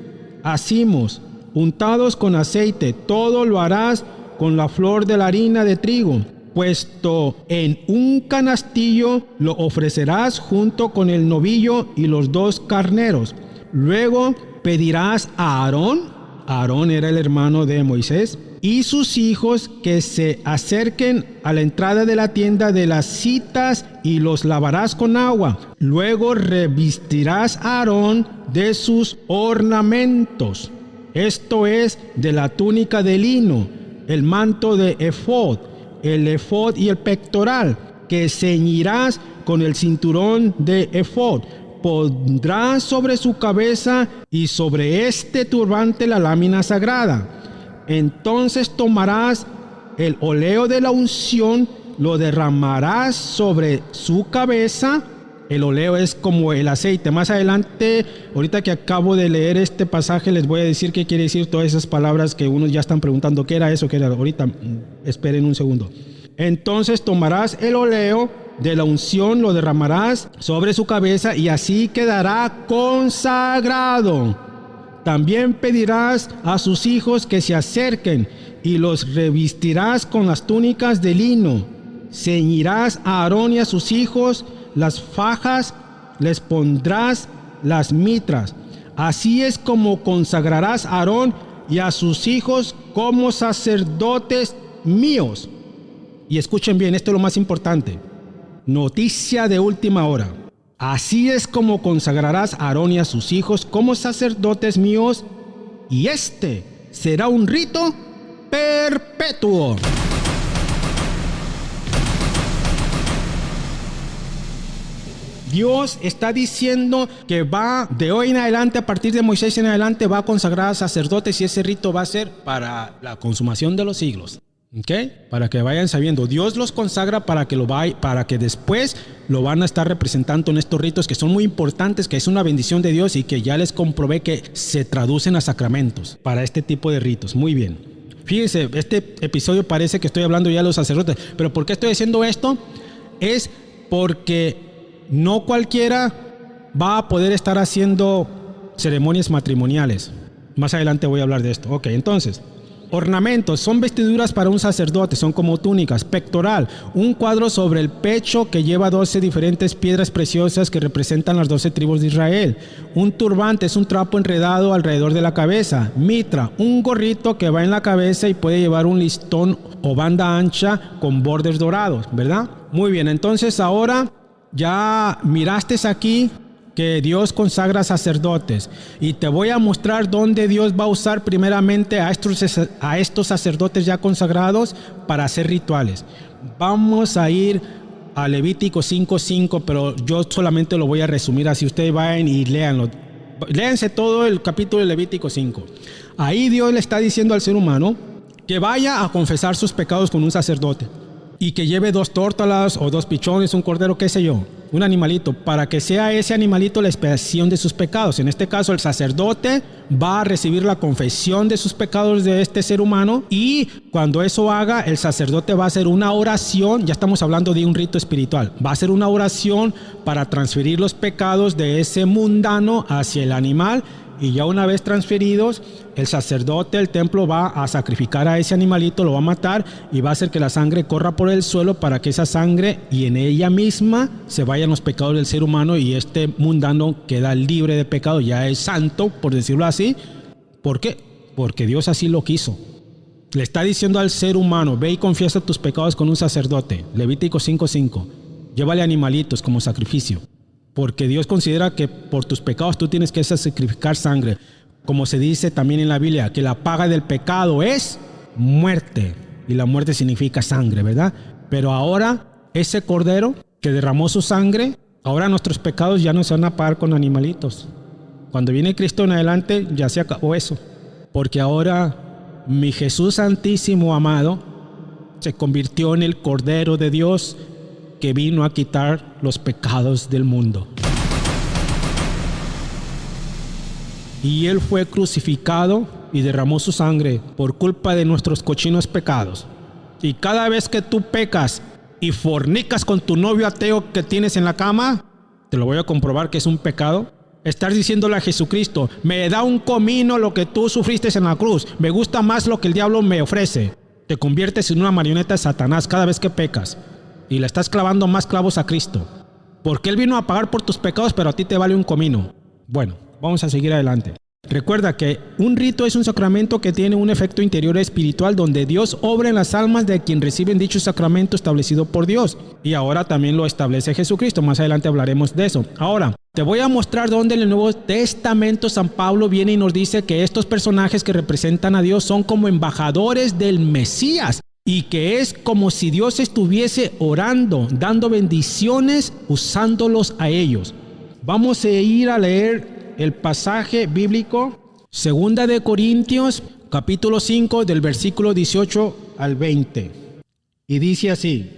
acimos, untados con aceite. Todo lo harás con la flor de la harina de trigo. Puesto en un canastillo lo ofrecerás junto con el novillo y los 2 carneros. Luego pedirás a Aarón era el hermano de Moisés, y sus hijos que se acerquen a la entrada de la tienda de las citas y los lavarás con agua. Luego revestirás a Aarón de sus ornamentos, esto es, de la túnica de lino, el manto de efod, el efod y el pectoral, que ceñirás con el cinturón de efod. Pondrás sobre su cabeza y sobre este turbante la lámina sagrada. Entonces tomarás el óleo de la unción, lo derramarás sobre su cabeza. El óleo es como el aceite. Más adelante, ahorita que acabo de leer este pasaje, les voy a decir qué quiere decir todas esas palabras que unos ya están preguntando qué era eso, qué era. Ahorita, esperen un segundo. Entonces tomarás el óleo de la unción, lo derramarás sobre su cabeza y así quedará consagrado. También pedirás a sus hijos que se acerquen y los revestirás con las túnicas de lino. Ceñirás a Aarón y a sus hijos las fajas, les pondrás las mitras. Así es como consagrarás a Aarón y a sus hijos como sacerdotes míos. Y escuchen bien, esto es lo más importante. Noticia de última hora. Así es como consagrarás a Aarón y a sus hijos como sacerdotes míos, y este será un rito perpetuo. Dios está diciendo que va de hoy en adelante, a partir de Moisés en adelante, va a consagrar a sacerdotes, y ese rito va a ser para la consumación de los siglos. ¿Okay? Para que vayan sabiendo, Dios los consagra para que después lo van a estar representando en estos ritos que son muy importantes, que es una bendición de Dios y que ya les comprobé que se traducen a sacramentos para este tipo de ritos. Muy bien. Fíjense, este episodio parece que estoy hablando ya de los sacerdotes, pero ¿por qué estoy haciendo esto? Es porque no cualquiera va a poder estar haciendo ceremonias matrimoniales. Más adelante voy a hablar de esto. Ok, entonces, ornamentos son vestiduras para un sacerdote, son como túnicas. Pectoral, un cuadro sobre el pecho que lleva 12 diferentes piedras preciosas que representan las 12 tribus de Israel. Un turbante es un trapo enredado alrededor de la cabeza. Mitra, un gorrito que va en la cabeza y puede llevar un listón o banda ancha con bordes dorados, ¿verdad? Muy bien, entonces ahora ya miraste aquí que Dios consagra sacerdotes, y te voy a mostrar dónde Dios va a usar primeramente a estos sacerdotes ya consagrados para hacer rituales. Vamos a ir a Levítico 5:5, pero yo solamente lo voy a resumir así. Ustedes vayan y léanlo. Léanse todo el capítulo de Levítico 5. Ahí Dios le está diciendo al ser humano que vaya a confesar sus pecados con un sacerdote y que lleve 2 tórtolas o 2 pichones, un cordero, qué sé yo, un animalito, para que sea ese animalito la expiación de sus pecados. En este caso, el sacerdote va a recibir la confesión de sus pecados de este ser humano, y cuando eso haga, el sacerdote va a hacer una oración. Ya estamos hablando de un rito espiritual. Va a hacer una oración para transferir los pecados de ese mundano hacia el animal, y ya una vez transferidos, el sacerdote del templo va a sacrificar a ese animalito, lo va a matar y va a hacer que la sangre corra por el suelo para que esa sangre y en ella misma se vayan los pecados del ser humano, y este mundano queda libre de pecado, ya es santo, por decirlo así. ¿Por qué? Porque Dios así lo quiso. Le está diciendo al ser humano, ve y confiesa tus pecados con un sacerdote. Levítico 5:5. Llévale animalitos como sacrificio. Porque Dios considera que por tus pecados tú tienes que sacrificar sangre. Como se dice también en la Biblia, que la paga del pecado es muerte. Y la muerte significa sangre, ¿verdad? Pero ahora ese cordero que derramó su sangre, ahora nuestros pecados ya no se van a pagar con animalitos. Cuando viene Cristo en adelante ya se acabó eso. Porque ahora mi Jesús Santísimo amado se convirtió en el Cordero de Dios que vino a quitar los pecados del mundo. Y Él fue crucificado y derramó su sangre por culpa de nuestros cochinos pecados. Y cada vez que tú pecas y fornicas con tu novio ateo que tienes en la cama, te lo voy a comprobar que es un pecado. Estás diciéndole a Jesucristo, me da un comino lo que tú sufriste en la cruz, me gusta más lo que el diablo me ofrece. Te conviertes en una marioneta de Satanás cada vez que pecas y le estás clavando más clavos a Cristo. Porque Él vino a pagar por tus pecados, pero a ti te vale un comino. Bueno, vamos a seguir adelante. Recuerda que un rito es un sacramento que tiene un efecto interior espiritual donde Dios obra en las almas de quien reciben dicho sacramento establecido por Dios. Y ahora también lo establece Jesucristo. Más adelante hablaremos de eso. Ahora, te voy a mostrar dónde en el Nuevo Testamento San Pablo viene y nos dice que estos personajes que representan a Dios son como embajadores del Mesías y que es como si Dios estuviese orando, dando bendiciones, usándolos a ellos. Vamos a ir a leer el pasaje bíblico, 2 de Corintios, capítulo 5, del versículo 18 al 20. Y dice así: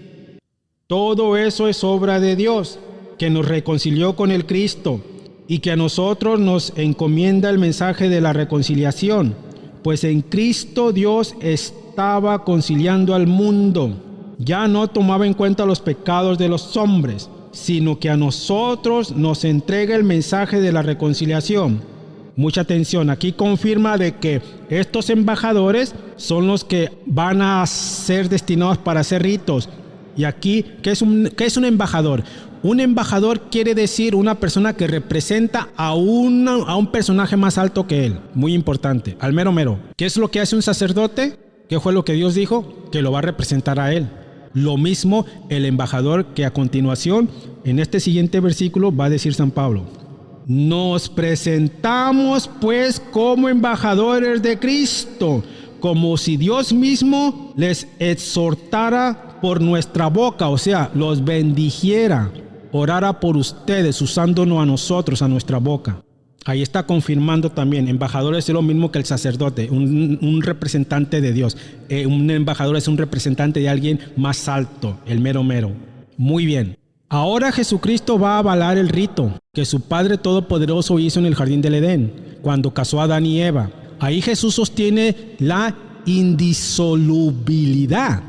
todo eso es obra de Dios, que nos reconcilió con el Cristo, y que a nosotros nos encomienda el mensaje de la reconciliación. Pues en Cristo Dios estaba conciliando al mundo. Ya no tomaba en cuenta los pecados de los hombres, sino que a nosotros nos entrega el mensaje de la reconciliación. Mucha atención, aquí confirma de que estos embajadores son los que van a ser destinados para hacer ritos. Y aquí, ¿qué es un embajador? Un embajador quiere decir una persona que representa a un personaje más alto que él. Muy importante, al mero mero. ¿Qué es lo que hace un sacerdote? ¿Qué fue lo que Dios dijo? Que lo va a representar a él. Lo mismo el embajador que a continuación, en este siguiente versículo, va a decir San Pablo. Nos presentamos pues como embajadores de Cristo, como si Dios mismo les exhortara por nuestra boca, o sea, los bendijera, orara por ustedes, usándonos a nosotros, a nuestra boca. Ahí está confirmando también, embajador es lo mismo que el sacerdote, un representante de Dios. Un embajador es un representante de alguien más alto, el mero mero. Muy bien. Ahora Jesucristo va a avalar el rito que su Padre Todopoderoso hizo en el Jardín del Edén, cuando casó a Adán y Eva. Ahí Jesús sostiene la indisolubilidad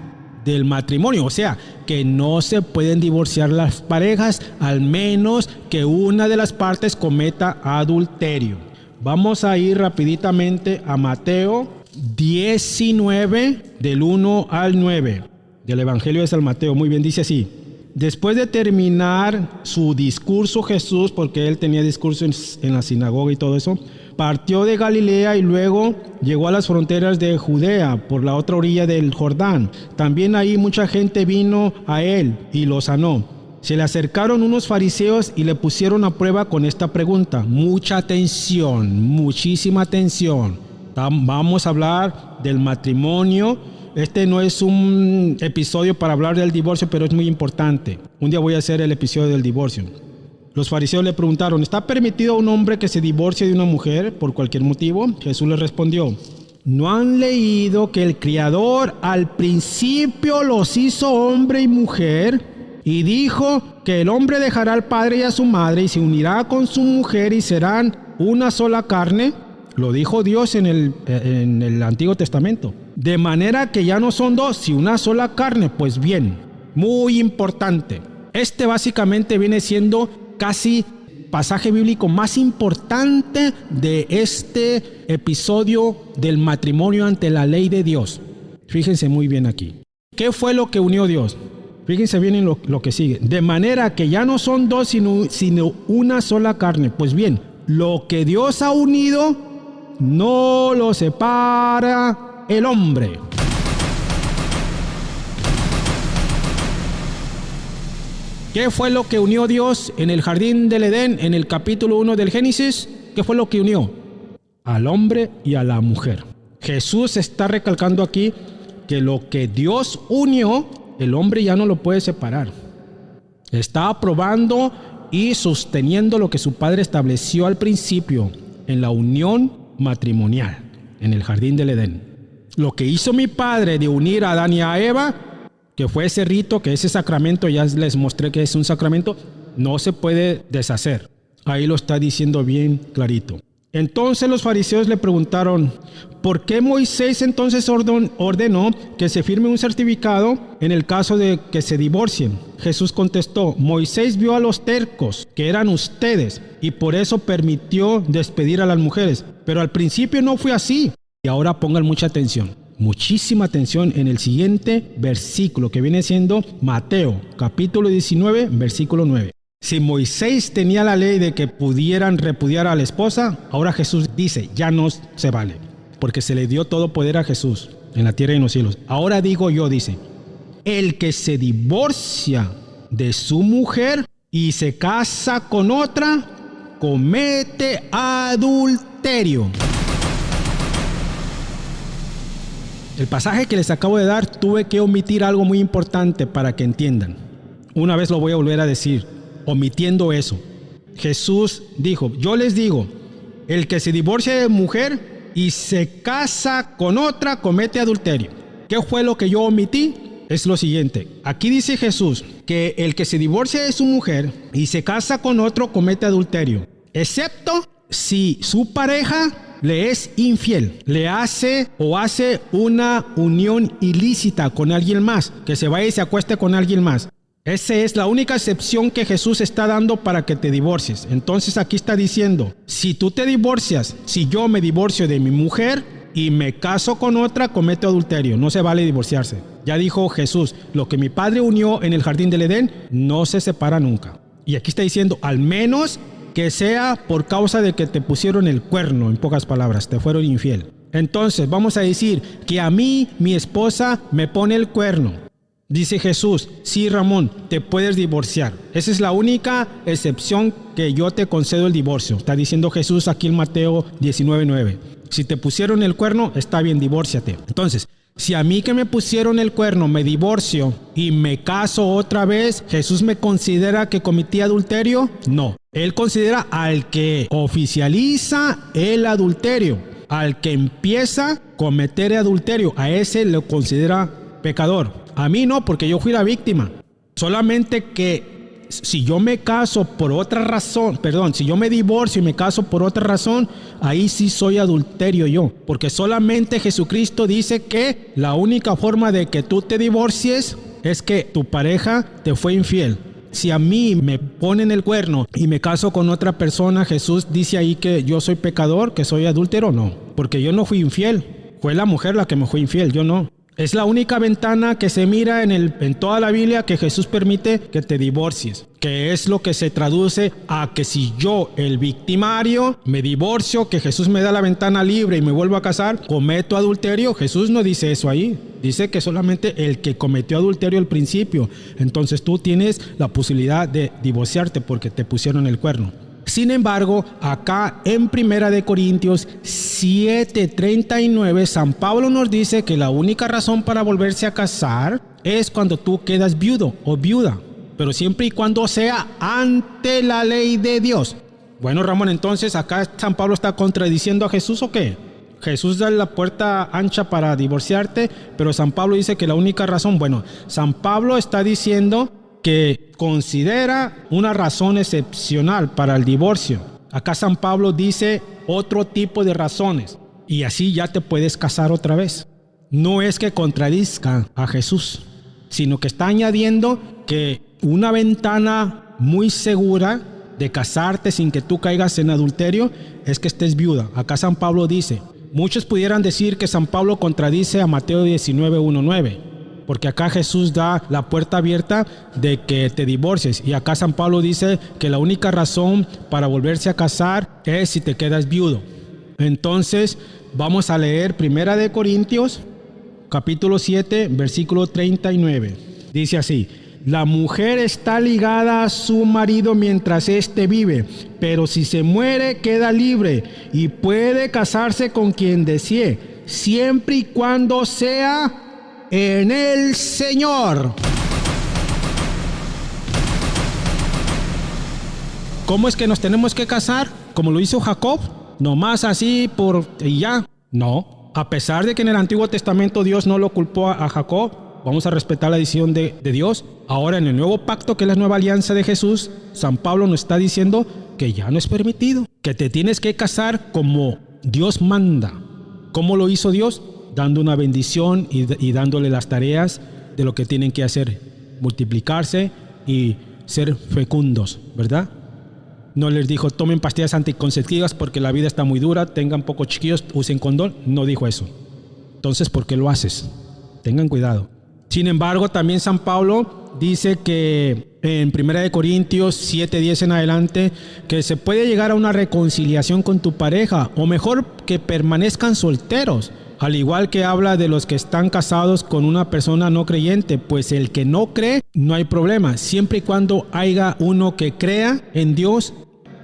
del matrimonio, o sea, que no se pueden divorciar las parejas al menos que una de las partes cometa adulterio. Vamos a ir rapiditamente a Mateo 19 del 1 al 9 del Evangelio de San Mateo. Muy bien, dice así: después de terminar su discurso Jesús, porque él tenía discurso en la sinagoga y todo eso, partió de Galilea y luego llegó a las fronteras de Judea por la otra orilla del Jordán. También ahí mucha gente vino a él y lo sanó. Se le acercaron unos fariseos y le pusieron a prueba con esta pregunta. Mucha atención, muchísima atención. Vamos a hablar del matrimonio. Este no es un episodio para hablar del divorcio, pero es muy importante. Un día voy a hacer el episodio del divorcio. Los fariseos le preguntaron, ¿está permitido a un hombre que se divorcie de una mujer por cualquier motivo? Jesús les respondió, ¿no han leído que el Creador al principio los hizo hombre y mujer? Y dijo que el hombre dejará al padre y a su madre y se unirá con su mujer y serán una sola carne. Lo dijo Dios en el Antiguo Testamento. De manera que ya no son dos, sino una sola carne. Pues bien, muy importante. Este básicamente viene siendo casi pasaje bíblico más importante de este episodio del matrimonio ante la ley de Dios. Fíjense muy bien aquí. ¿Qué fue lo que unió Dios? Fíjense bien en lo que sigue. De manera que ya no son dos, sino una sola carne. Pues bien, lo que Dios ha unido no lo separa el hombre. ¿Qué fue lo que unió Dios en el jardín del Edén, en el capítulo 1 del Génesis? ¿Qué fue lo que unió? Al hombre y a la mujer. Jesús está recalcando aquí que lo que Dios unió, el hombre ya no lo puede separar. Está aprobando y sosteniendo lo que su padre estableció al principio en la unión matrimonial, en el jardín del Edén. Lo que hizo mi padre de unir a Adán y a Eva, que fue ese rito, que ese sacramento, ya les mostré que es un sacramento, no se puede deshacer. Ahí lo está diciendo bien clarito. Entonces los fariseos le preguntaron, ¿por qué Moisés entonces ordenó que se firme un certificado en el caso de que se divorcien? Jesús contestó, Moisés vio a los tercos, que eran ustedes, y por eso permitió despedir a las mujeres. Pero al principio no fue así. Y ahora pongan mucha atención, muchísima atención en el siguiente versículo, que viene siendo Mateo, capítulo 19, versículo 9. Si Moisés tenía la ley de que pudieran repudiar a la esposa, ahora Jesús dice, ya no se vale, porque se le dio todo poder a Jesús en la tierra y en los cielos. Ahora digo yo, dice, el que se divorcia de su mujer y se casa con otra, comete adulterio. El pasaje que les acabo de dar, tuve que omitir algo muy importante para que entiendan. Una vez lo voy a volver a decir. Omitiendo eso, Jesús dijo, yo les digo, el que se divorcia de mujer y se casa con otra comete adulterio. ¿Qué fue lo que yo omití? Es lo siguiente, aquí dice Jesús que el que se divorcia de su mujer y se casa con otro comete adulterio, excepto si su pareja le es infiel, le hace una unión ilícita con alguien más, que se vaya y se acueste con alguien más. Esa es la única excepción que Jesús está dando para que te divorcies. Entonces aquí está diciendo, si tú te divorcias, si yo me divorcio de mi mujer y me caso con otra, cometo adulterio. No se vale divorciarse. Ya dijo Jesús, lo que mi padre unió en el jardín del Edén no se separa nunca. Y aquí está diciendo, al menos que sea por causa de que te pusieron el cuerno, en pocas palabras, te fueron infiel. Entonces vamos a decir que a mí, mi esposa, me pone el cuerno. Dice Jesús, sí Ramón, te puedes divorciar. Esa es la única excepción que yo te concedo el divorcio. Está diciendo Jesús aquí en Mateo 19:9. Si te pusieron el cuerno, está bien, divórciate. Entonces, si a mí que me pusieron el cuerno me divorcio y me caso otra vez, ¿Jesús me considera que cometí adulterio? No. Él considera al que oficializa el adulterio, al que empieza a cometer adulterio, a ese lo considera pecador. A mí no, porque yo fui la víctima. Solamente que si yo me caso por otra razón, si yo me divorcio y me caso por otra razón, ahí sí soy adulterio yo. Porque solamente Jesucristo dice que la única forma de que tú te divorcies es que tu pareja te fue infiel. Si a mí me ponen el cuerno y me caso con otra persona, Jesús dice ahí que yo soy pecador, que soy adúltero, no. Porque yo no fui infiel. Fue la mujer la que me fue infiel, yo no. Es la única ventana que se mira en toda la Biblia que Jesús permite que te divorcies, que es lo que se traduce a que si yo, el victimario, me divorcio, que Jesús me da la ventana libre y me vuelvo a casar, cometo adulterio. Jesús no dice eso ahí, dice que solamente el que cometió adulterio al principio. Entonces tú tienes la posibilidad de divorciarte porque te pusieron el cuerno. Sin embargo, acá en 1 Corintios 7:39, San Pablo nos dice que la única razón para volverse a casar es cuando tú quedas viudo o viuda, pero siempre y cuando sea ante la ley de Dios. Bueno, Ramón, entonces acá San Pablo está contradiciendo a Jesús, ¿o qué? Jesús da la puerta ancha para divorciarte, pero San Pablo dice que la única razón, San Pablo está diciendo que considera una razón excepcional para el divorcio. Acá San Pablo dice otro tipo de razones y así ya te puedes casar otra vez. No es que contradizca a Jesús, sino que está añadiendo que una ventana muy segura de casarte sin que tú caigas en adulterio es que estés viuda. Acá San Pablo dice, muchos pudieran decir que San Pablo contradice a Mateo 19:1-9. Porque acá Jesús da la puerta abierta de que te divorcies. Y acá San Pablo dice que la única razón para volverse a casar es si te quedas viudo. Entonces vamos a leer 1 Corintios capítulo 7, versículo 39. Dice así: la mujer está ligada a su marido mientras éste vive, pero si se muere queda libre y puede casarse con quien desee, siempre y cuando sea en el Señor. ¿Cómo es que nos tenemos que casar? ¿Como lo hizo Jacob? ¿Nomás así y ya? No. A pesar de que en el Antiguo Testamento Dios no lo culpó a Jacob, vamos a respetar la decisión de Dios. Ahora en el nuevo pacto, que es la nueva alianza de Jesús, San Pablo nos está diciendo que ya no es permitido, que te tienes que casar como Dios manda. ¿Cómo lo hizo Dios? Dando una bendición y dándole las tareas de lo que tienen que hacer, multiplicarse y ser fecundos, ¿verdad? No les dijo, tomen pastillas anticonceptivas porque la vida está muy dura, tengan pocos chiquillos, usen condón. No dijo eso. Entonces, ¿por qué lo haces? Tengan cuidado. Sin embargo, también San Pablo dice que en 1 Corintios 7:10 en adelante, que se puede llegar a una reconciliación con tu pareja, o mejor que permanezcan solteros. Al igual que habla de los que están casados con una persona no creyente, pues el que no cree, no hay problema, siempre y cuando haya uno que crea en Dios.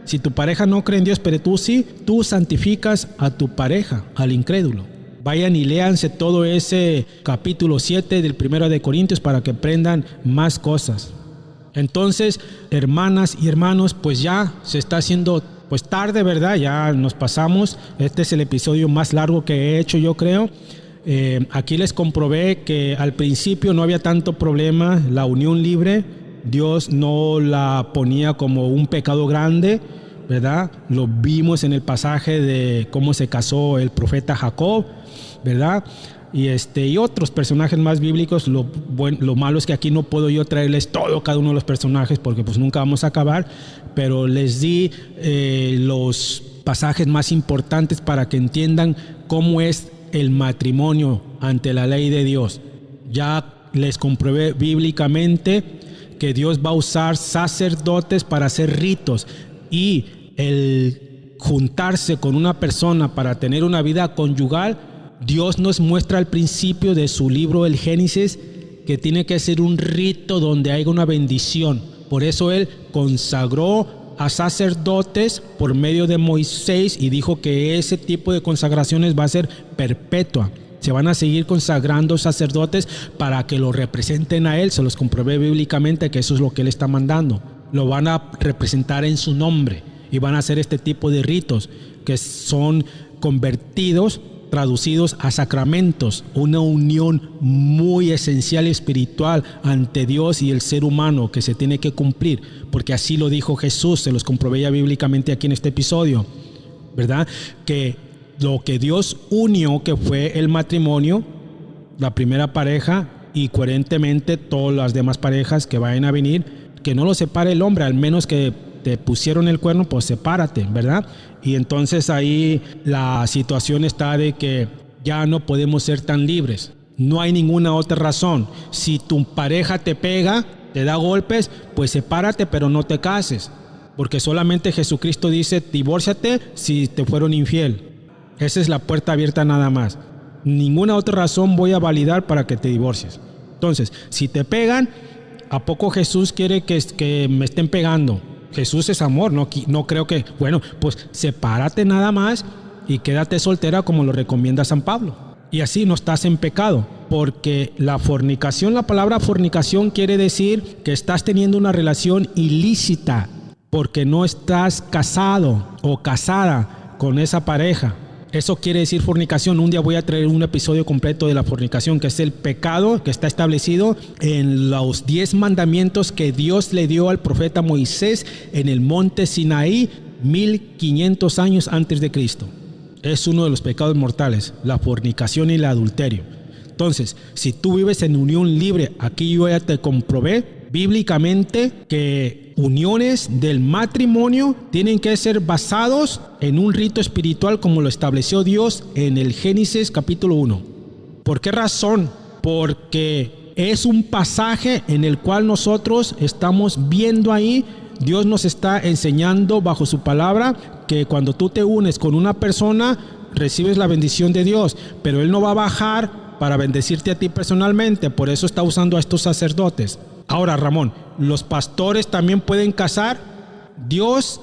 Si tu pareja no cree en Dios, pero tú sí, tú santificas a tu pareja, al incrédulo. Vayan y léanse todo ese capítulo 7 del 1 Corintios para que aprendan más cosas. Entonces, hermanas y hermanos, pues ya se está haciendo pues tarde, ¿verdad? Ya nos pasamos. Este es el episodio más largo que he hecho, yo creo. Aquí les comprobé que al principio no había tanto problema. La unión libre, Dios no la ponía como un pecado grande, ¿verdad? Lo vimos en el pasaje de cómo se casó el profeta Jacob, ¿verdad? Y otros personajes más bíblicos. Lo malo es que aquí no puedo yo traerles cada uno de los personajes porque pues nunca vamos a acabar, pero les di los pasajes más importantes para que entiendan cómo es el matrimonio ante la ley de Dios. Ya les comprobé bíblicamente que Dios va a usar sacerdotes para hacer ritos, y el juntarse con una persona para tener una vida conyugal, Dios nos muestra al principio de su libro el Génesis que tiene que ser un rito donde haya una bendición. Por eso Él consagró a sacerdotes por medio de Moisés y dijo que ese tipo de consagraciones va a ser perpetua. Se van a seguir consagrando sacerdotes para que lo representen a Él. Se los comprobé bíblicamente que eso es lo que Él está mandando. Lo van a representar en su nombre y van a hacer este tipo de ritos que son convertidos, traducidos a sacramentos, una unión muy esencial y espiritual ante Dios y el ser humano que se tiene que cumplir, porque así lo dijo Jesús. Se los comprobé ya bíblicamente aquí en este episodio, ¿verdad? Que lo que Dios unió, que fue el matrimonio, la primera pareja, y coherentemente todas las demás parejas que vayan a venir, que no lo separe el hombre, al menos que te pusieron el cuerno, pues sepárate, ¿verdad? Y entonces ahí la situación está de que ya no podemos ser tan libres. No hay ninguna otra razón. Si tu pareja te pega, te da golpes, pues sepárate, pero no te cases. Porque solamente Jesucristo dice, divórciate si te fueron infiel. Esa es la puerta abierta nada más. Ninguna otra razón voy a validar para que te divorcies. Entonces, si te pegan, ¿a poco Jesús quiere que me estén pegando? Jesús es amor, no creo que... Bueno, pues sepárate nada más y quédate soltera como lo recomienda San Pablo. Y así no estás en pecado, porque la fornicación, la palabra fornicación quiere decir que estás teniendo una relación ilícita, porque no estás casado o casada con esa pareja. Eso quiere decir fornicación. Un día voy a traer un episodio completo de la fornicación, que es el pecado que está establecido en los 10 mandamientos que Dios le dio al profeta Moisés en el monte Sinaí 1500 años antes de Cristo. Es uno de los pecados mortales, la fornicación y el adulterio. Entonces, si tú vives en unión libre, aquí yo ya te comprobé bíblicamente que uniones del matrimonio tienen que ser basados en un rito espiritual como lo estableció Dios en el Génesis capítulo 1. ¿Por qué razón? Porque es un pasaje en el cual nosotros estamos viendo ahí, Dios nos está enseñando bajo su palabra que cuando tú te unes con una persona recibes la bendición de Dios, pero Él no va a bajar para bendecirte a ti personalmente. Por eso está usando a estos sacerdotes. Ahora, Ramón, ¿los pastores también pueden casar? Dios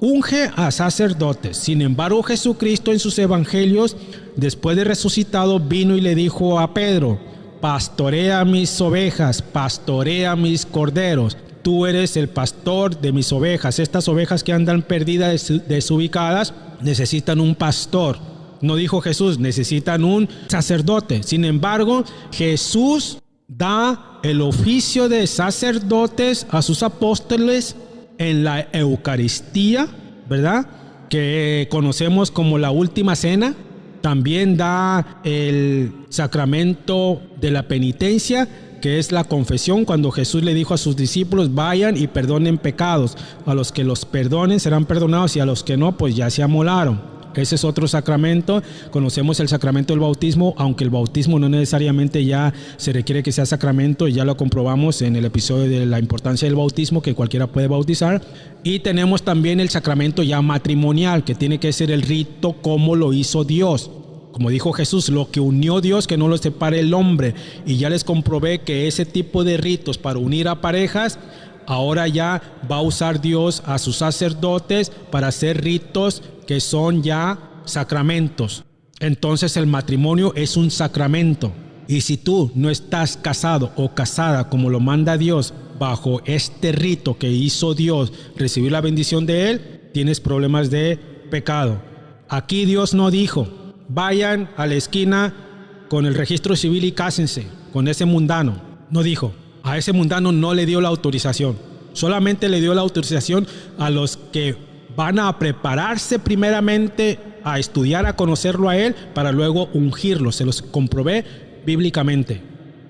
unge a sacerdotes. Sin embargo, Jesucristo en sus evangelios, después de resucitado, vino y le dijo a Pedro: pastorea mis ovejas, pastorea mis corderos. Tú eres el pastor de mis ovejas. Estas ovejas que andan perdidas, desubicadas, necesitan un pastor. No dijo Jesús, necesitan un sacerdote. Sin embargo, Jesús da el oficio de sacerdotes a sus apóstoles en la Eucaristía, ¿verdad? Que conocemos como la última cena. También da el sacramento de la penitencia, que es la confesión, cuando Jesús le dijo a sus discípulos: vayan y perdonen pecados. A los que los perdonen serán perdonados, y a los que no, pues ya se amolaron. Ese es otro sacramento. Conocemos el sacramento del bautismo, aunque el bautismo no necesariamente ya se requiere que sea sacramento, y ya lo comprobamos en el episodio de la importancia del bautismo, que cualquiera puede bautizar. Y tenemos también el sacramento ya matrimonial, que tiene que ser el rito como lo hizo Dios. Como dijo Jesús, lo que unió Dios, que no lo separe el hombre. Y ya les comprobé que ese tipo de ritos para unir a parejas, ahora ya va a usar Dios a sus sacerdotes para hacer ritos que son ya sacramentos. Entonces el matrimonio es un sacramento. Y si tú no estás casado o casada como lo manda Dios, bajo este rito que hizo Dios, recibir la bendición de Él, tienes problemas de pecado. Aquí Dios no dijo: vayan a la esquina con el registro civil y cásense con ese mundano. No dijo. A ese mundano no le dio la autorización. Solamente le dio la autorización a los que van a prepararse primeramente a estudiar, a conocerlo a Él, para luego ungirlo. Se los comprobé bíblicamente.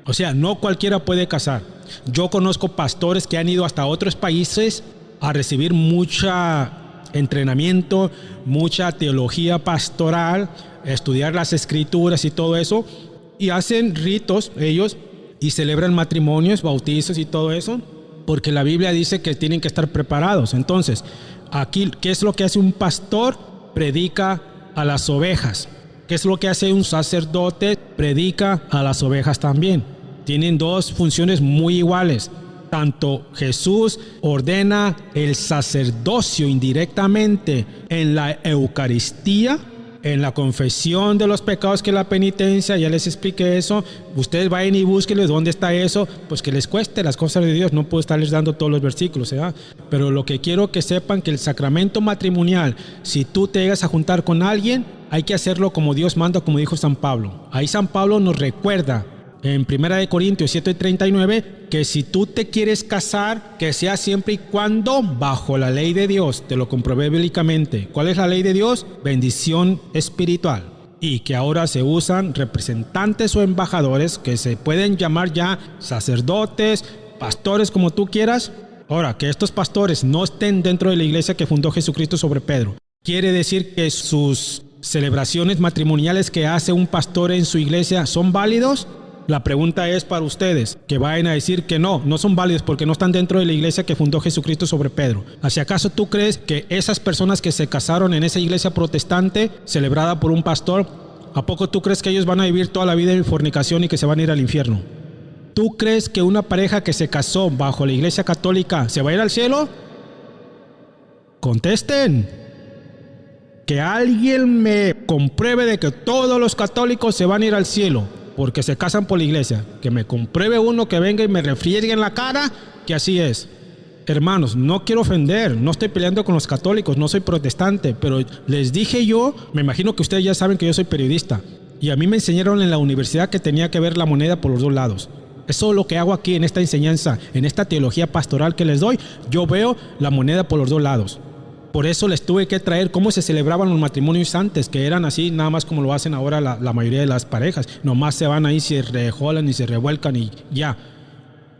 O sea, no cualquiera puede casar. Yo conozco pastores que han ido hasta otros países a recibir mucha entrenamiento, mucha teología pastoral, estudiar las escrituras y todo eso, y hacen ritos ellos y celebran matrimonios, bautizos y todo eso, porque la Biblia dice que tienen que estar preparados. Entonces, aquí, ¿qué es lo que hace un pastor? Predica a las ovejas. ¿Qué es lo que hace un sacerdote? Predica a las ovejas también. Tienen dos funciones muy iguales. Tanto Jesús ordena el sacerdocio indirectamente en la Eucaristía, en la confesión de los pecados, que es la penitencia. Ya les expliqué eso. Ustedes vayan y búsquenles dónde está eso, pues que les cueste las cosas de Dios. No puedo estarles dando todos los versículos, ¿verdad? Pero lo que quiero que sepan, que el sacramento matrimonial, si tú te llegas a juntar con alguien, hay que hacerlo como Dios manda, como dijo San Pablo. Ahí San Pablo nos recuerda en 1 Corintios 7:39 que si tú te quieres casar, que sea siempre y cuando bajo la ley de Dios. Te lo comprobé bíblicamente. ¿Cuál es la ley de Dios? Bendición espiritual. Y que ahora se usan representantes o embajadores, que se pueden llamar ya sacerdotes, pastores, como tú quieras. Ahora, que estos pastores no estén dentro de la iglesia que fundó Jesucristo sobre Pedro, ¿quiere decir que sus celebraciones matrimoniales que hace un pastor en su iglesia son válidos? La pregunta es para ustedes, que vayan a decir que no son válidos porque no están dentro de la iglesia que fundó Jesucristo sobre Pedro. ¿Hacia acaso tú crees que esas personas que se casaron en esa iglesia protestante celebrada por un pastor, ¿a poco tú crees que ellos van a vivir toda la vida en fornicación y que se van a ir al infierno? ¿Tú crees que una pareja que se casó bajo la iglesia católica se va a ir al cielo? Contesten. Que alguien me compruebe de que todos los católicos se van a ir al cielo porque se casan por la iglesia. Que me compruebe uno, que venga y me refriegue en la cara que así es. Hermanos, no quiero ofender, no estoy peleando con los católicos, no soy protestante, pero les dije yo, me imagino que ustedes ya saben que yo soy periodista, y a mí me enseñaron en la universidad que tenía que ver la moneda por los dos lados. Eso es lo que hago aquí en esta enseñanza, en esta teología pastoral que les doy. Yo veo la moneda por los dos lados. Por eso les tuve que traer cómo se celebraban los matrimonios antes, que eran así, nada más como lo hacen ahora la mayoría de las parejas. Nomás se van ahí, se rejolan y se revuelcan y ya.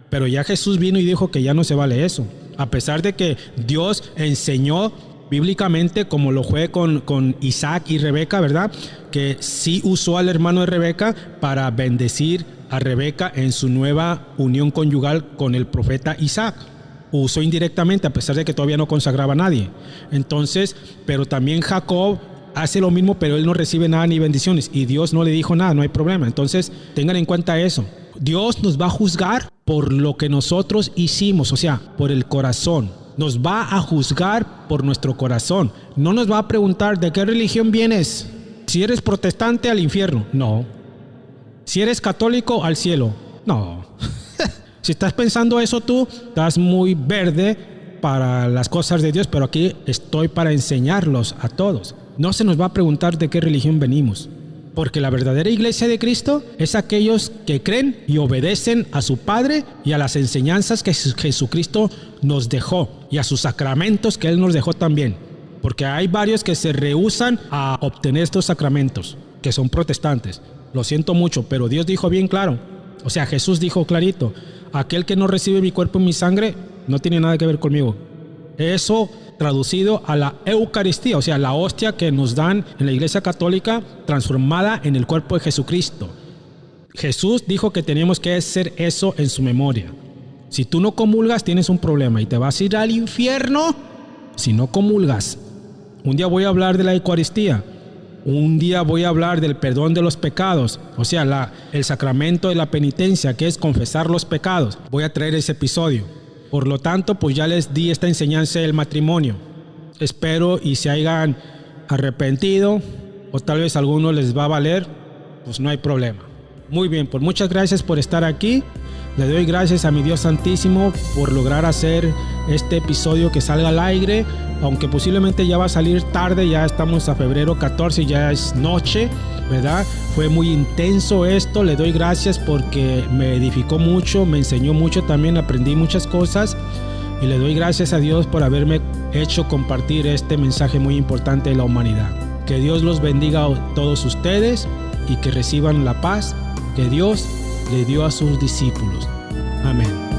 Pero ya Jesús vino y dijo que ya no se vale eso. A pesar de que Dios enseñó bíblicamente, como lo fue con Isaac y Rebeca, ¿verdad? Que sí usó al hermano de Rebeca para bendecir a Rebeca en su nueva unión conyugal con el profeta Isaac. Usó indirectamente, a pesar de que todavía no consagraba a nadie. Entonces, pero también Jacob hace lo mismo, pero él no recibe nada ni bendiciones. Y Dios no le dijo nada, no hay problema. Entonces, tengan en cuenta eso. Dios nos va a juzgar por lo que nosotros hicimos, o sea, por el corazón. Nos va a juzgar por nuestro corazón. No nos va a preguntar de qué religión vienes. Si eres protestante, al infierno. No. Si eres católico, al cielo. No. Si estás pensando eso tú, estás muy verde para las cosas de Dios, pero aquí estoy para enseñarlos a todos. No se nos va a preguntar de qué religión venimos, porque la verdadera iglesia de Cristo es aquellos que creen y obedecen a su Padre y a las enseñanzas que Jesucristo nos dejó y a sus sacramentos que Él nos dejó también, porque hay varios que se rehúsan a obtener estos sacramentos, que son protestantes. Lo siento mucho, pero Dios dijo bien claro, o sea, Jesús dijo clarito, aquel que no recibe mi cuerpo y mi sangre no tiene nada que ver conmigo. Eso traducido a la Eucaristía, o sea, la hostia que nos dan en la Iglesia Católica transformada en el cuerpo de Jesucristo. Jesús dijo que teníamos que hacer eso en su memoria. Si tú no comulgas, tienes un problema y te vas a ir al infierno si no comulgas. Un día voy a hablar de la Eucaristía. Un día voy a hablar del perdón de los pecados, o sea, el sacramento de la penitencia, que es confesar los pecados. Voy a traer ese episodio. Por lo tanto, pues ya les di esta enseñanza del matrimonio. Espero y se hayan arrepentido, o tal vez a algunos les va a valer, pues no hay problema. Muy bien, pues muchas gracias por estar aquí. Le doy gracias a mi Dios Santísimo por lograr hacer este episodio que salga al aire, aunque posiblemente ya va a salir tarde, ya estamos a febrero 14, ya es noche, ¿verdad? Fue muy intenso esto, le doy gracias porque me edificó mucho, me enseñó mucho también, aprendí muchas cosas y le doy gracias a Dios por haberme hecho compartir este mensaje muy importante de la humanidad. Que Dios los bendiga a todos ustedes y que reciban la paz que Dios le dio a sus discípulos. Amén.